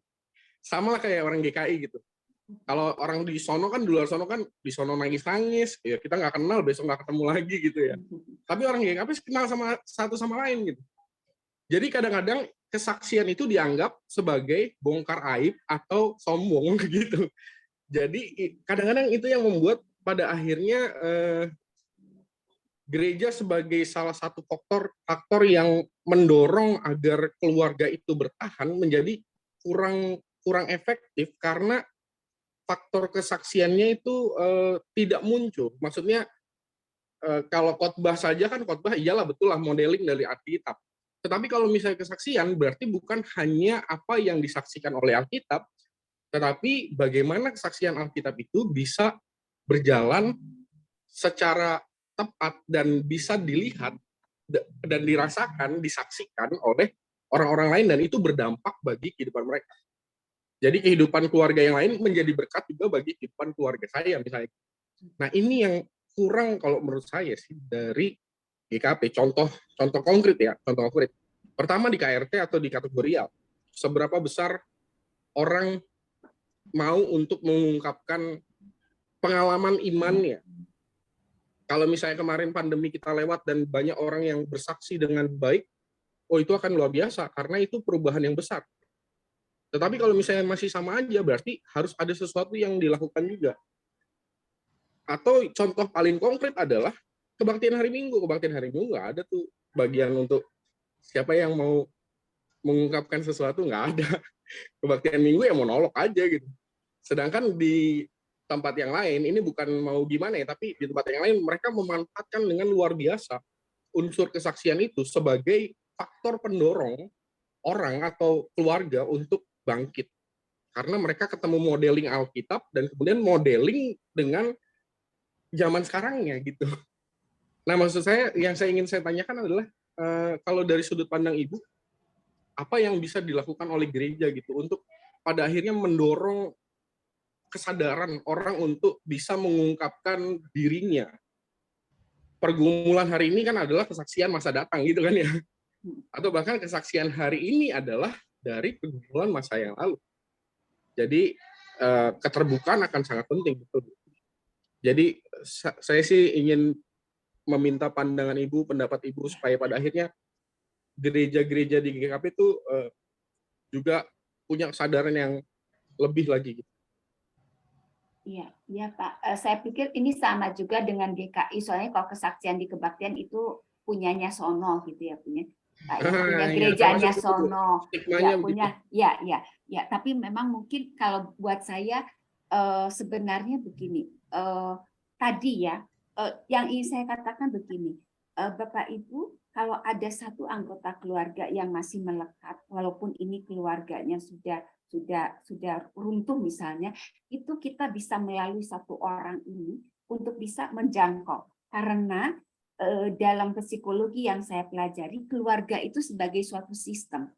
Sama lah kayak orang GKI gitu. Kalau orang di sono kan, di luar sono kan, di sono nangis-nangis, ya kita nggak kenal, besok nggak ketemu lagi gitu ya. Tapi orang GKP kenal sama satu sama lain gitu. Jadi kadang-kadang kesaksian itu dianggap sebagai bongkar aib atau sombong gitu. Jadi kadang-kadang itu yang membuat pada akhirnya gereja sebagai salah satu faktor yang mendorong agar keluarga itu bertahan menjadi kurang efektif, karena faktor kesaksiannya itu tidak muncul. Maksudnya kalau khotbah saja kan, khotbah iyalah betul lah modeling dari Alkitab. Tetapi kalau misalnya kesaksian, berarti bukan hanya apa yang disaksikan oleh Alkitab, tetapi bagaimana kesaksian Alkitab itu bisa berjalan secara tepat dan bisa dilihat dan dirasakan, disaksikan oleh orang-orang lain, dan itu berdampak bagi kehidupan mereka. Jadi kehidupan keluarga yang lain menjadi berkat juga bagi kehidupan keluarga saya misalnya. Nah, ini yang kurang kalau menurut saya sih dari GKP. Contoh konkret ya, contoh konkret. Pertama di KRT atau di kategorial, seberapa besar orang mau untuk mengungkapkan pengalaman imannya. Kalau misalnya kemarin pandemi kita lewat dan banyak orang yang bersaksi dengan baik, oh itu akan luar biasa karena itu perubahan yang besar. Tetapi kalau misalnya masih sama aja, berarti harus ada sesuatu yang dilakukan juga. Atau contoh paling konkret adalah kebaktian hari Minggu. Kebaktian hari Minggu nggak ada tuh bagian untuk siapa yang mau mengungkapkan sesuatu, nggak ada. Kebaktian Minggu ya monolog aja gitu. Sedangkan di tempat yang lain, ini bukan mau gimana ya, tapi di tempat yang lain mereka memanfaatkan dengan luar biasa unsur kesaksian itu sebagai faktor pendorong orang atau keluarga untuk bangkit. Karena mereka ketemu modeling Alkitab dan kemudian modeling dengan zaman sekarangnya gitu. Nah, maksud saya, yang saya ingin saya tanyakan adalah kalau dari sudut pandang Ibu, apa yang bisa dilakukan oleh gereja gitu untuk pada akhirnya mendorong kesadaran orang untuk bisa mengungkapkan dirinya. Pergumulan hari ini kan adalah kesaksian masa datang gitu kan ya. Atau bahkan kesaksian hari ini adalah dari pergumulan masa yang lalu. Jadi keterbukaan akan sangat penting. Betul. Jadi saya sih ingin meminta pandangan Ibu, pendapat Ibu, supaya pada akhirnya gereja-gereja di GKP itu juga punya kesadaran yang lebih lagi gitu. Iya, iya Pak. Saya pikir ini sama juga dengan GKI. Soalnya kalau kesaksian di kebaktian itu punyanya sono gitu ya, punya punya gerejanya sono. Ya punya, ya. Tapi memang mungkin kalau buat saya sebenarnya begini. Tadi ya, yang ingin saya katakan begini, Bapak Ibu, kalau ada satu anggota keluarga yang masih melekat, walaupun ini keluarganya sudah runtuh misalnya, itu kita bisa melalui satu orang ini untuk bisa menjangkau. Karena dalam psikologi yang saya pelajari, keluarga itu sebagai suatu sistem.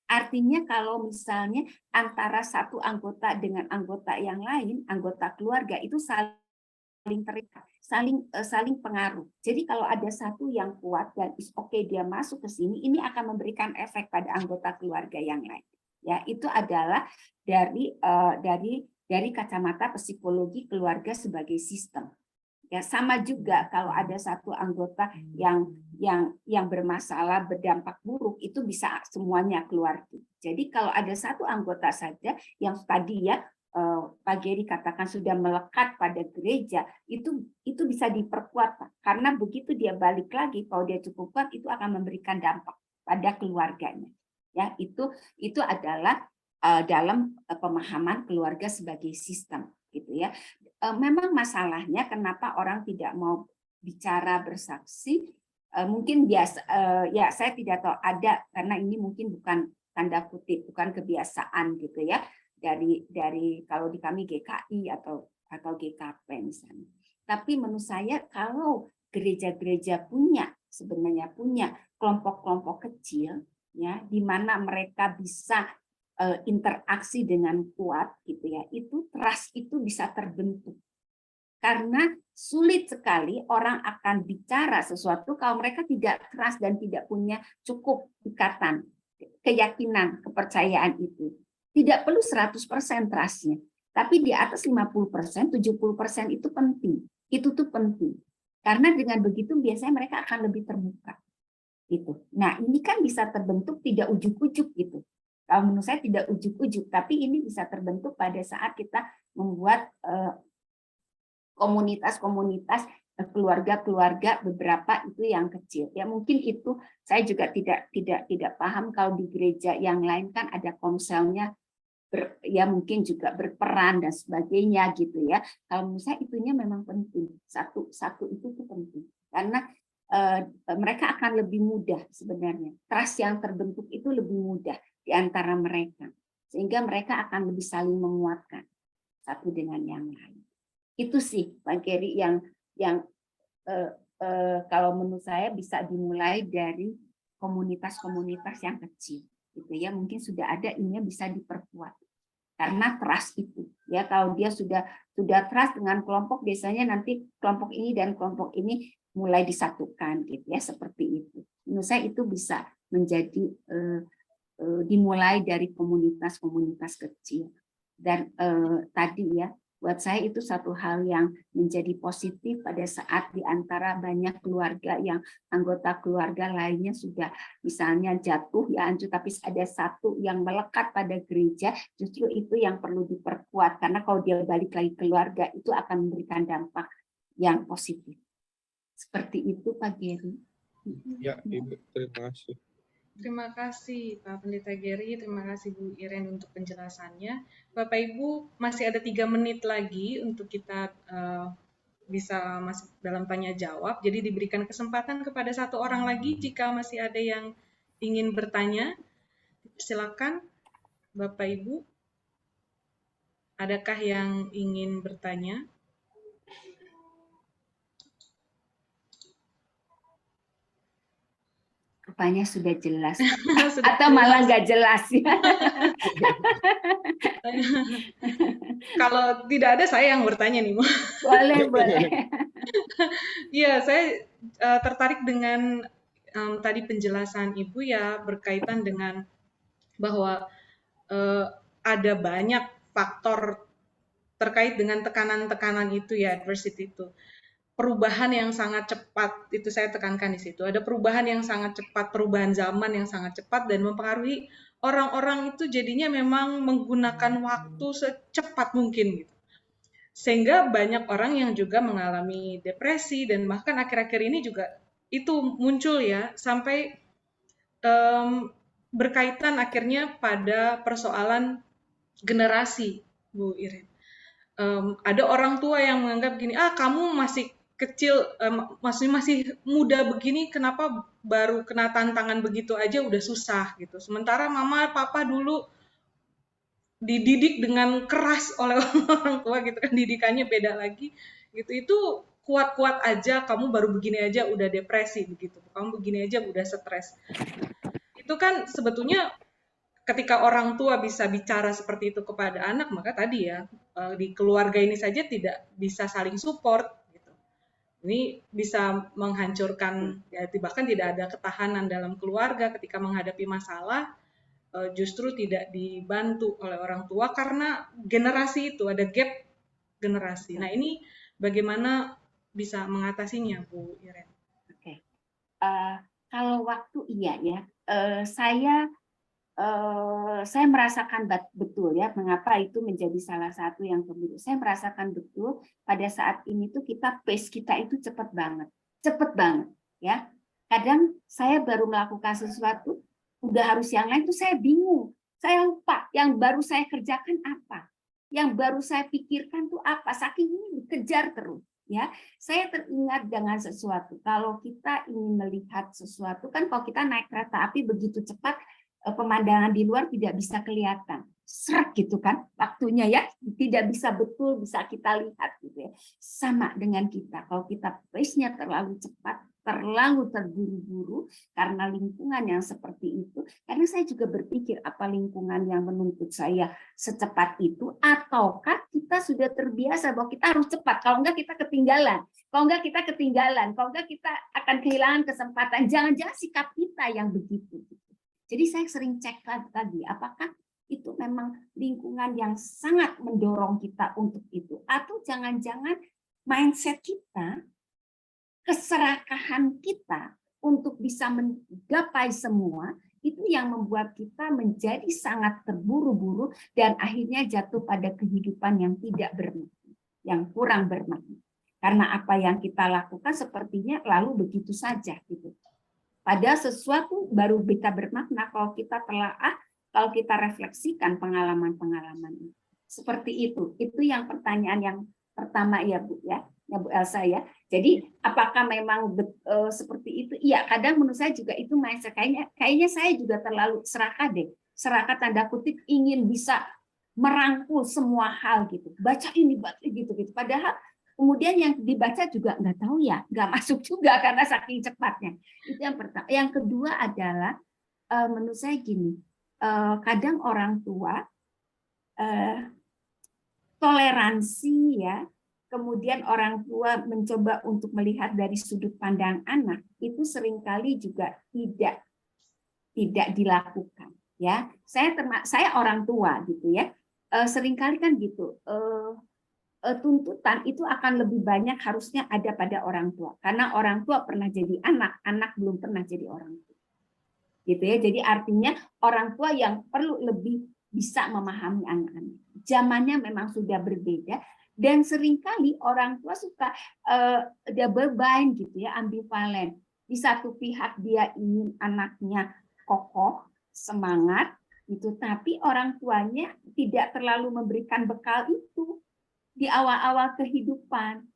Artinya kalau misalnya antara satu anggota dengan anggota yang lain, anggota keluarga itu saling terikat, saling pengaruh. Jadi kalau ada satu yang kuat dan dia masuk ke sini, ini akan memberikan efek pada anggota keluarga yang lain. Ya, itu adalah dari kacamata psikologi keluarga sebagai sistem. Ya, sama juga kalau ada satu anggota yang bermasalah, berdampak buruk, itu bisa semuanya keluar. Jadi kalau ada satu anggota saja yang tadi ya Pak Geri katakan sudah melekat pada gereja, itu bisa diperkuat, Pak. Karena begitu dia balik lagi, kalau dia cukup kuat, itu akan memberikan dampak pada keluarganya. Ya, itu adalah dalam pemahaman keluarga sebagai sistem, gitu ya. Memang masalahnya kenapa orang tidak mau bicara bersaksi, mungkin biasa, ya saya tidak tahu ada, karena ini mungkin bukan tanda kutip, bukan kebiasaan gitu ya, dari kalau di kami GKI atau GKP misalnya. Tapi menurut saya kalau gereja-gereja sebenarnya punya kelompok-kelompok kecil, ya, di mana mereka bisa interaksi dengan kuat gitu ya, itu trust itu bisa terbentuk. Karena sulit sekali orang akan bicara sesuatu kalau mereka tidak trust dan tidak punya cukup ikatan, keyakinan, kepercayaan itu. Tidak perlu 100% trust-nya, tapi di atas 50%, 70% itu penting. Itu tuh penting. Karena dengan begitu biasanya mereka akan lebih terbuka. Gitu. Nah, ini kan bisa terbentuk tidak ujuk-ujuk gitu. Kalau menurut saya tidak ujuk-ujuk, tapi ini bisa terbentuk pada saat kita membuat komunitas-komunitas, keluarga-keluarga beberapa itu yang kecil. Ya mungkin itu saya juga tidak paham kalau di gereja yang lain kan ada komselnya, ya mungkin juga berperan dan sebagainya gitu ya. Kalau menurut saya itunya memang penting. Satu itu tuh penting. Karena mereka akan lebih mudah sebenarnya. Trust yang terbentuk itu lebih mudah di antara mereka, sehingga mereka akan lebih saling menguatkan satu dengan yang lain. Itu sih Pak Geri yang kalau menurut saya bisa dimulai dari komunitas-komunitas yang kecil, gitu ya. Mungkin sudah ada, ini bisa diperkuat karena trust itu. Ya kalau dia sudah trust dengan kelompok, biasanya nanti kelompok ini dan kelompok ini mulai disatukan, gitu ya, seperti itu. Menurut saya itu bisa menjadi dimulai dari komunitas-komunitas kecil. Dan tadi ya, buat saya itu satu hal yang menjadi positif pada saat di antara banyak keluarga yang anggota keluarga lainnya sudah misalnya jatuh ya hancur, tapi ada satu yang melekat pada gereja, justru itu yang perlu diperkuat, karena kalau dia balik lagi keluarga itu akan memberikan dampak yang positif. Seperti itu Pak Geri. Ya, Ibu, terima kasih. Terima kasih Pak Pendeta Geri, terima kasih Bu Iren untuk penjelasannya. Bapak Ibu, masih ada 3 menit lagi untuk kita bisa masuk dalam tanya jawab. Jadi diberikan kesempatan kepada 1 orang lagi jika masih ada yang ingin bertanya. Silakan Bapak Ibu. Adakah yang ingin bertanya? Rupanya sudah jelas. Atau malah nggak jelas ya. Kalau tidak ada, saya yang bertanya nih, Bu. Boleh. Iya, saya tertarik dengan tadi penjelasan Ibu ya, berkaitan dengan bahwa ada banyak faktor terkait dengan tekanan-tekanan itu ya, adversity itu. perubahan yang sangat cepat, itu saya tekankan di situ. Ada perubahan yang sangat cepat, perubahan zaman yang sangat cepat dan mempengaruhi orang-orang itu jadinya memang menggunakan waktu secepat mungkin gitu. Sehingga banyak orang yang juga mengalami depresi dan bahkan akhir-akhir ini juga itu muncul ya sampai berkaitan akhirnya pada persoalan generasi, Bu Irin. Ada orang tua yang menganggap gini, kamu masih kecil, masih muda begini, kenapa baru kena tantangan begitu aja udah susah gitu. Sementara mama papa dulu dididik dengan keras oleh orang tua gitu kan, didikannya beda lagi gitu. Itu kuat-kuat aja, kamu baru begini aja udah depresi begitu, kamu begini aja udah stres. Itu kan sebetulnya ketika orang tua bisa bicara seperti itu kepada anak, maka tadi ya di keluarga ini saja tidak bisa saling support gitu. Ini bisa menghancurkan, ya bahkan tidak ada ketahanan dalam keluarga ketika menghadapi masalah. Justru tidak dibantu oleh orang tua karena generasi itu ada gap generasi. Nah ini bagaimana bisa mengatasinya, Bu Iren? Oke, kalau waktu iya ya, saya merasakan betul ya mengapa itu menjadi salah satu yang kemudian saya merasakan betul pada saat ini tuh pace kita itu cepet banget ya. Kadang saya baru melakukan sesuatu udah harus yang lain tuh saya bingung, saya lupa yang baru saya kerjakan apa, yang baru saya pikirkan tuh apa, saking ini dikejar terus ya. Saya teringat dengan sesuatu, kalau kita ingin melihat sesuatu kan, kalau kita naik kereta api begitu cepat pemandangan di luar tidak bisa kelihatan, seret gitu kan waktunya ya, tidak bisa betul bisa kita lihat gitu ya. Sama dengan kita, kalau kita pace-nya terlalu cepat, terlalu terburu-buru karena lingkungan yang seperti itu. Karena saya juga berpikir apa lingkungan yang menuntut saya secepat itu, ataukah kita sudah terbiasa bahwa kita harus cepat, kalau enggak kita ketinggalan, kalau enggak kita akan kehilangan kesempatan. Jangan-jangan sikap kita yang begitu. Jadi saya sering cek tadi, apakah itu memang lingkungan yang sangat mendorong kita untuk itu, atau jangan-jangan mindset kita, keserakahan kita untuk bisa menggapai semua, itu yang membuat kita menjadi sangat terburu-buru dan akhirnya jatuh pada kehidupan yang tidak bermakna, yang kurang bermakna. Karena apa yang kita lakukan sepertinya lalu begitu saja gitu. Padahal sesuatu baru bisa bermakna kalau kita telaah, kalau kita refleksikan pengalaman-pengalaman itu. Seperti itu. Itu yang pertanyaan yang pertama ya Bu ya Bu Elsa ya. Jadi apakah memang seperti itu? Iya, kadang menurut saya juga itu mindset. Kayaknya saya juga terlalu serakah deh. Serakah tanda kutip ingin bisa merangkul semua hal gitu. Baca ini, baca gitu. Padahal kemudian yang dibaca juga nggak tahu ya, nggak masuk juga karena saking cepatnya. Itu yang pertama. Yang kedua adalah menurut saya gini, kadang orang tua toleransi ya, kemudian orang tua mencoba untuk melihat dari sudut pandang anak itu seringkali juga tidak dilakukan ya. Saya orang tua gitu ya, seringkali kan gitu. Tuntutan itu akan lebih banyak harusnya ada pada orang tua karena orang tua pernah jadi anak, anak belum pernah jadi orang tua gitu ya. Jadi artinya orang tua yang perlu lebih bisa memahami anak-anak. Zamannya memang sudah berbeda dan seringkali orang tua suka double bind gitu ya, ambivalen. Di satu pihak dia ingin anaknya kokoh, semangat gitu, tapi orang tuanya tidak terlalu memberikan bekal itu di awal-awal kehidupan,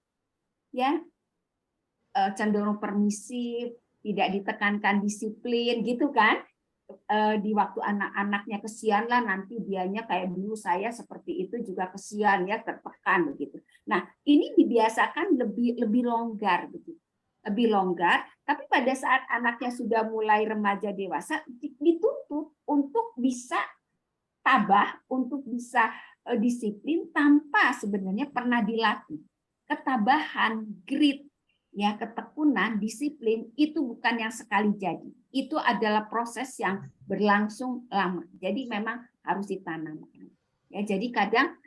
ya cenderung permisif, tidak ditekankan disiplin, gitu kan? Di waktu anak-anaknya kesian lah, nanti dianya kayak dulu saya seperti itu juga kesian ya, tertekan begitu. Nah ini dibiasakan lebih longgar begitu, lebih longgar. Tapi pada saat anaknya sudah mulai remaja dewasa, dituntut untuk bisa tabah, untuk bisa disiplin tanpa sebenarnya pernah dilatih. Ketabahan, grit, ya ketekunan, disiplin itu bukan yang sekali jadi. Itu adalah proses yang berlangsung lama. Jadi memang harus ditanamkan. Ya, jadi kadang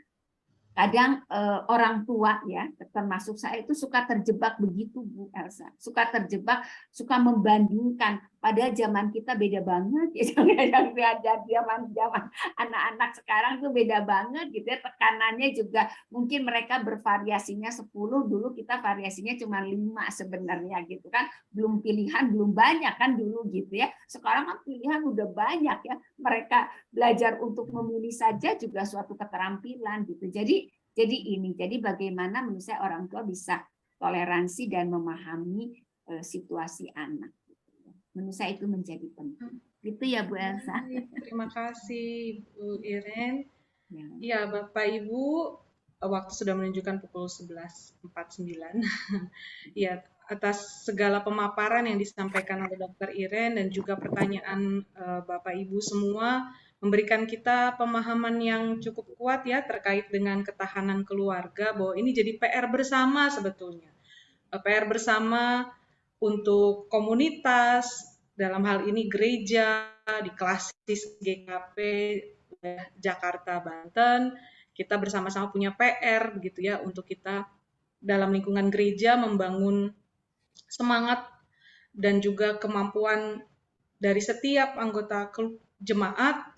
kadang orang tua ya, termasuk saya itu suka terjebak begitu Bu Elsa, suka terjebak, suka membandingkan. Padahal zaman kita beda banget ya, zaman anak-anak sekarang tuh beda banget gitu ya, tekanannya juga mungkin mereka bervariasinya 10, dulu kita variasinya cuma 5 sebenarnya gitu kan, belum pilihan, belum banyak kan dulu gitu ya. Sekarang kan pilihan udah banyak ya, mereka belajar untuk memilih saja juga suatu keterampilan gitu. Jadi bagaimana menurut saya orang tua bisa toleransi dan memahami situasi anak. Menurut saya itu menjadi penting. Gitu ya Bu Elsa. Terima kasih Bu Iren. Ya. Ya Bapak Ibu, waktu sudah menunjukkan pukul 11.49. Ya, atas segala pemaparan yang disampaikan oleh Dr. Iren dan juga pertanyaan Bapak Ibu semua memberikan kita pemahaman yang cukup kuat ya terkait dengan ketahanan keluarga, bahwa ini jadi PR bersama sebetulnya. PR bersama untuk komunitas, dalam hal ini gereja, di Klasis GKP Jakarta, Banten, kita bersama-sama punya PR begitu ya, untuk kita dalam lingkungan gereja membangun semangat dan juga kemampuan dari setiap anggota jemaat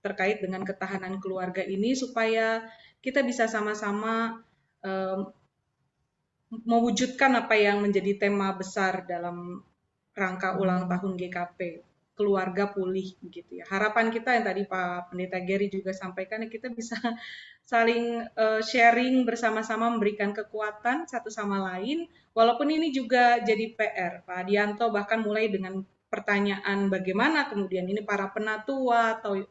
terkait dengan ketahanan keluarga ini, supaya kita bisa sama-sama mewujudkan apa yang menjadi tema besar dalam rangka ulang tahun GKP, keluarga pulih gitu ya. Harapan kita yang tadi Pak Pendeta Gary juga sampaikan, kita bisa saling sharing bersama-sama, memberikan kekuatan satu sama lain, walaupun ini juga jadi PR. Pak Adianto bahkan mulai dengan pertanyaan bagaimana kemudian ini para penatua atau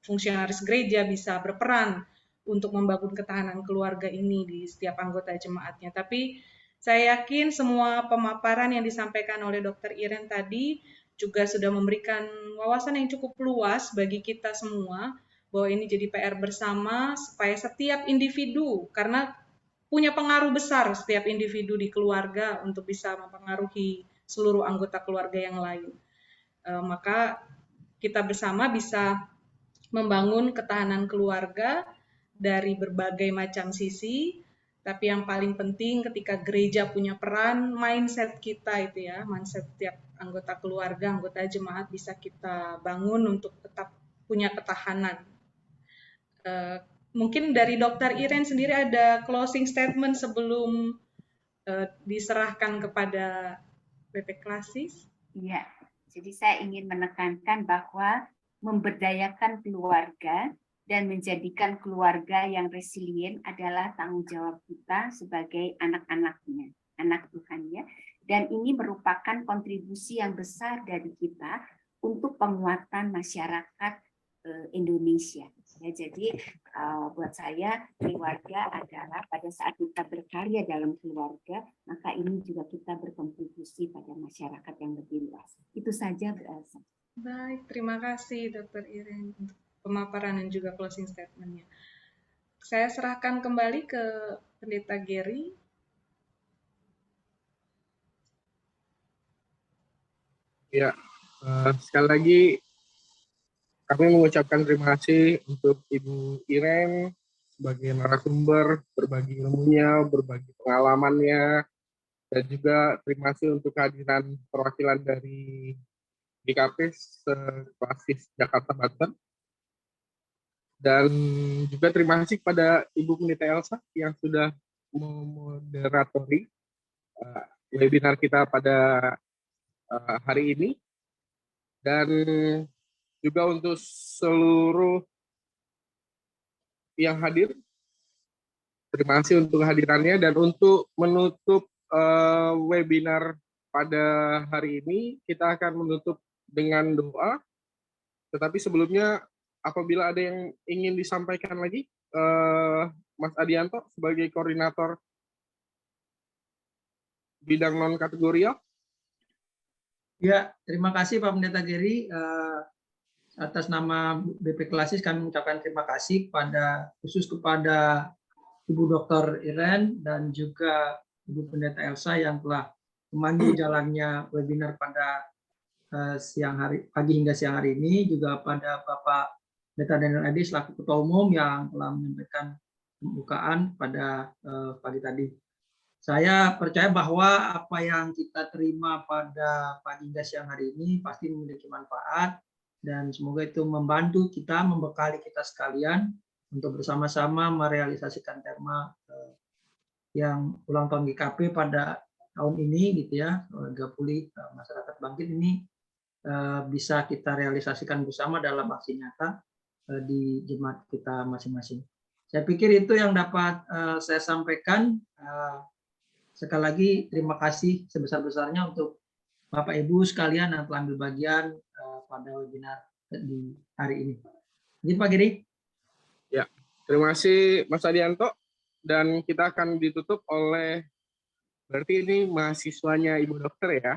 fungsionaris gereja bisa berperan untuk membangun ketahanan keluarga ini di setiap anggota jemaatnya. Tapi saya yakin semua pemaparan yang disampaikan oleh Dr. Iren tadi juga sudah memberikan wawasan yang cukup luas bagi kita semua, bahwa ini jadi PR bersama supaya setiap individu, karena punya pengaruh besar setiap individu di keluarga untuk bisa mempengaruhi seluruh anggota keluarga yang lain. Maka kita bersama bisa membangun ketahanan keluarga dari berbagai macam sisi, tapi yang paling penting ketika gereja punya peran, mindset kita itu ya, mindset setiap anggota keluarga, anggota jemaat bisa kita bangun untuk tetap punya ketahanan. Mungkin dari Dr. Iren sendiri ada closing statement sebelum diserahkan kepada BP Klasis? Iya, jadi saya ingin menekankan bahwa memberdayakan keluarga dan menjadikan keluarga yang resilient adalah tanggung jawab kita sebagai anak-anaknya, anak Tuhan ya. Dan ini merupakan kontribusi yang besar dari kita untuk penguatan masyarakat Indonesia. Ya, jadi buat saya keluarga adalah pada saat kita berkarya dalam keluarga, maka ini juga kita berkontribusi pada masyarakat yang lebih luas. Itu saja Bu Elsa. Baik, terima kasih Dr. Iren untuk pemaparan dan juga closing statement-nya. Saya serahkan kembali ke Pendeta Gary. Ya, sekali lagi kami mengucapkan terima kasih untuk Ibu Iren sebagai narasumber, berbagi ilmunya, berbagi pengalamannya, dan juga terima kasih untuk kehadiran perwakilan dari GKP Klasis Jakarta Banten. Dan juga terima kasih kepada Ibu Pendeta Elsa yang sudah memoderatori webinar kita pada hari ini. Dan juga untuk seluruh yang hadir, terima kasih untuk kehadirannya. Dan untuk menutup webinar pada hari ini, kita akan menutup dengan doa. Tetapi sebelumnya, apabila ada yang ingin disampaikan lagi, Mas Adianto sebagai koordinator bidang non-kategorial. Ya, terima kasih Pak Pendeta Gary. Atas nama BP Klasis kami mengucapkan terima kasih khusus kepada Ibu Dr. Iren dan juga Ibu Pendeta Elsa yang telah memandu jalannya webinar pada pagi hingga siang hari ini, juga pada Bapak Pendeta Daniel Adi selaku Ketua Umum yang telah menyampaikan pembukaan pada pagi tadi. Saya percaya bahwa apa yang kita terima pada pagi hingga siang hari ini pasti memiliki manfaat, dan semoga itu membantu kita, membekali kita sekalian untuk bersama-sama merealisasikan tema yang ulang tahun GKP pada tahun ini gitu ya, Keluarga Pulih Masyarakat Bangkit ini bisa kita realisasikan bersama dalam aksi nyata di jemaat kita masing-masing. Saya pikir itu yang dapat saya sampaikan. Sekali lagi terima kasih sebesar-besarnya untuk Bapak Ibu sekalian yang telah ambil bagian pada webinar di hari ini. Begitu Pak Giri? Ya, terima kasih Mas Adianto. Dan kita akan ditutup oleh, berarti ini mahasiswanya Ibu Dokter ya,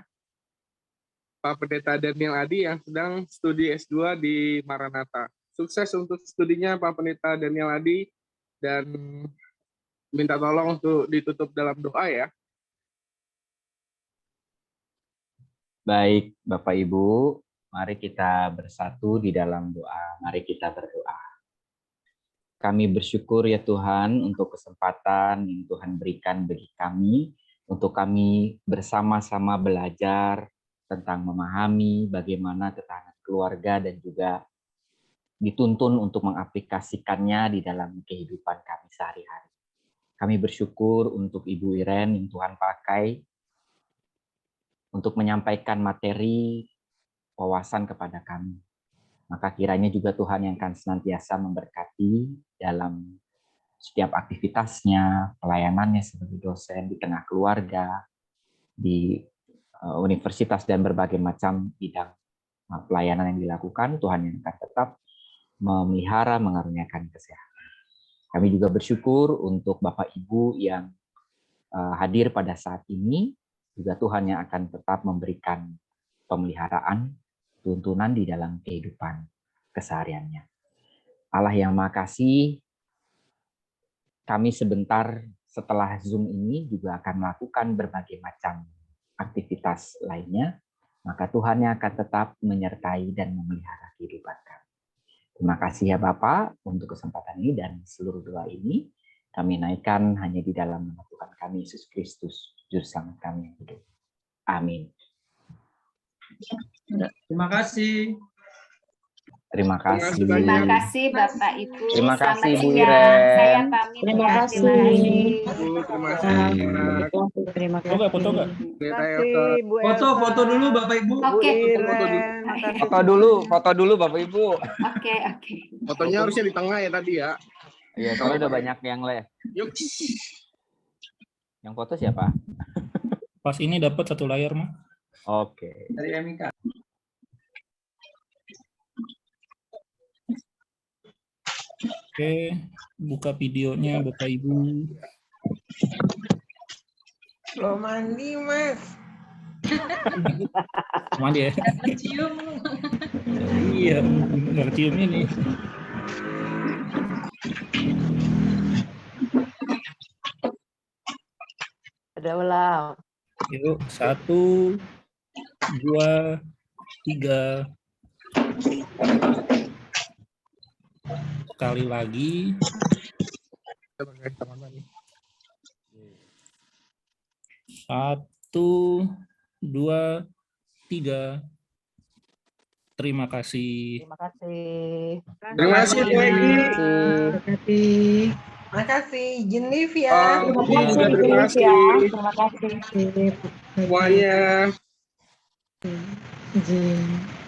Pak Pendeta Daniel Adi yang sedang studi S2 di Maranatha. Sukses untuk studinya Pak Pendeta Daniel Adi, dan minta tolong untuk ditutup dalam doa ya. Baik, Bapak Ibu, mari kita bersatu di dalam doa. Mari kita berdoa. Kami bersyukur ya Tuhan untuk kesempatan yang Tuhan berikan bagi kami, untuk kami bersama-sama belajar tentang memahami bagaimana ketahanan keluarga dan juga dituntun untuk mengaplikasikannya di dalam kehidupan kami sehari-hari. Kami bersyukur untuk Ibu Iren yang Tuhan pakai untuk menyampaikan materi wawasan kepada kami. Maka kiranya juga Tuhan yang akan senantiasa memberkati dalam setiap aktivitasnya, pelayanannya sebagai dosen di tengah keluarga, di universitas dan berbagai macam bidang pelayanan yang dilakukan. Tuhan yang akan tetap memelihara, mengaruniakan kesehatan. Kami juga bersyukur untuk Bapak Ibu yang hadir pada saat ini, juga Tuhan yang akan tetap memberikan pemeliharaan, tuntunan di dalam kehidupan kesehariannya. Allah yang Maha Kasih, kami sebentar setelah Zoom ini juga akan melakukan berbagai macam aktivitas lainnya, maka Tuhan yang akan tetap menyertai dan memelihara kehidupan kami. Terima kasih ya Bapak untuk kesempatan ini, dan seluruh doa ini kami naikkan hanya di dalam nama Tuhan kami Yesus Kristus, Juru Selamat kami yang hidup. Amin. Terima kasih. Terima kasih. Terima kasih Bapak Ibu. Terima Selamat kasih Bu siang. Iren. Saya pamit Terima ya. kasih. Terima kasih. Terima Foto nggak? Foto nggak? Terima kasih Bu Elsa. Foto dulu Bapak Ibu. Oke. Bu Iren, makasih Foto dulu Bapak Ibu. Oke. Fotonya harusnya di tengah ya tadi ya. Iya, soalnya udah banyak yang Yuk. Yang foto siapa? Pas ini dapat satu layar mah. Oke. Dari Emika. Oke, buka videonya Bapak Ibu. Belum mandi, Mas. Mandi ya? Cium. Iya, nggak cium ini. Ada ulang. Yuk, 1, 2, 3. Sekali lagi. 1, 2, 3. Terima kasih. Terima kasih. Terima kasih Bu Egi. Terima kasih. Izin live ya. Terima kasih. Terima kasih. Semuanya. Izin.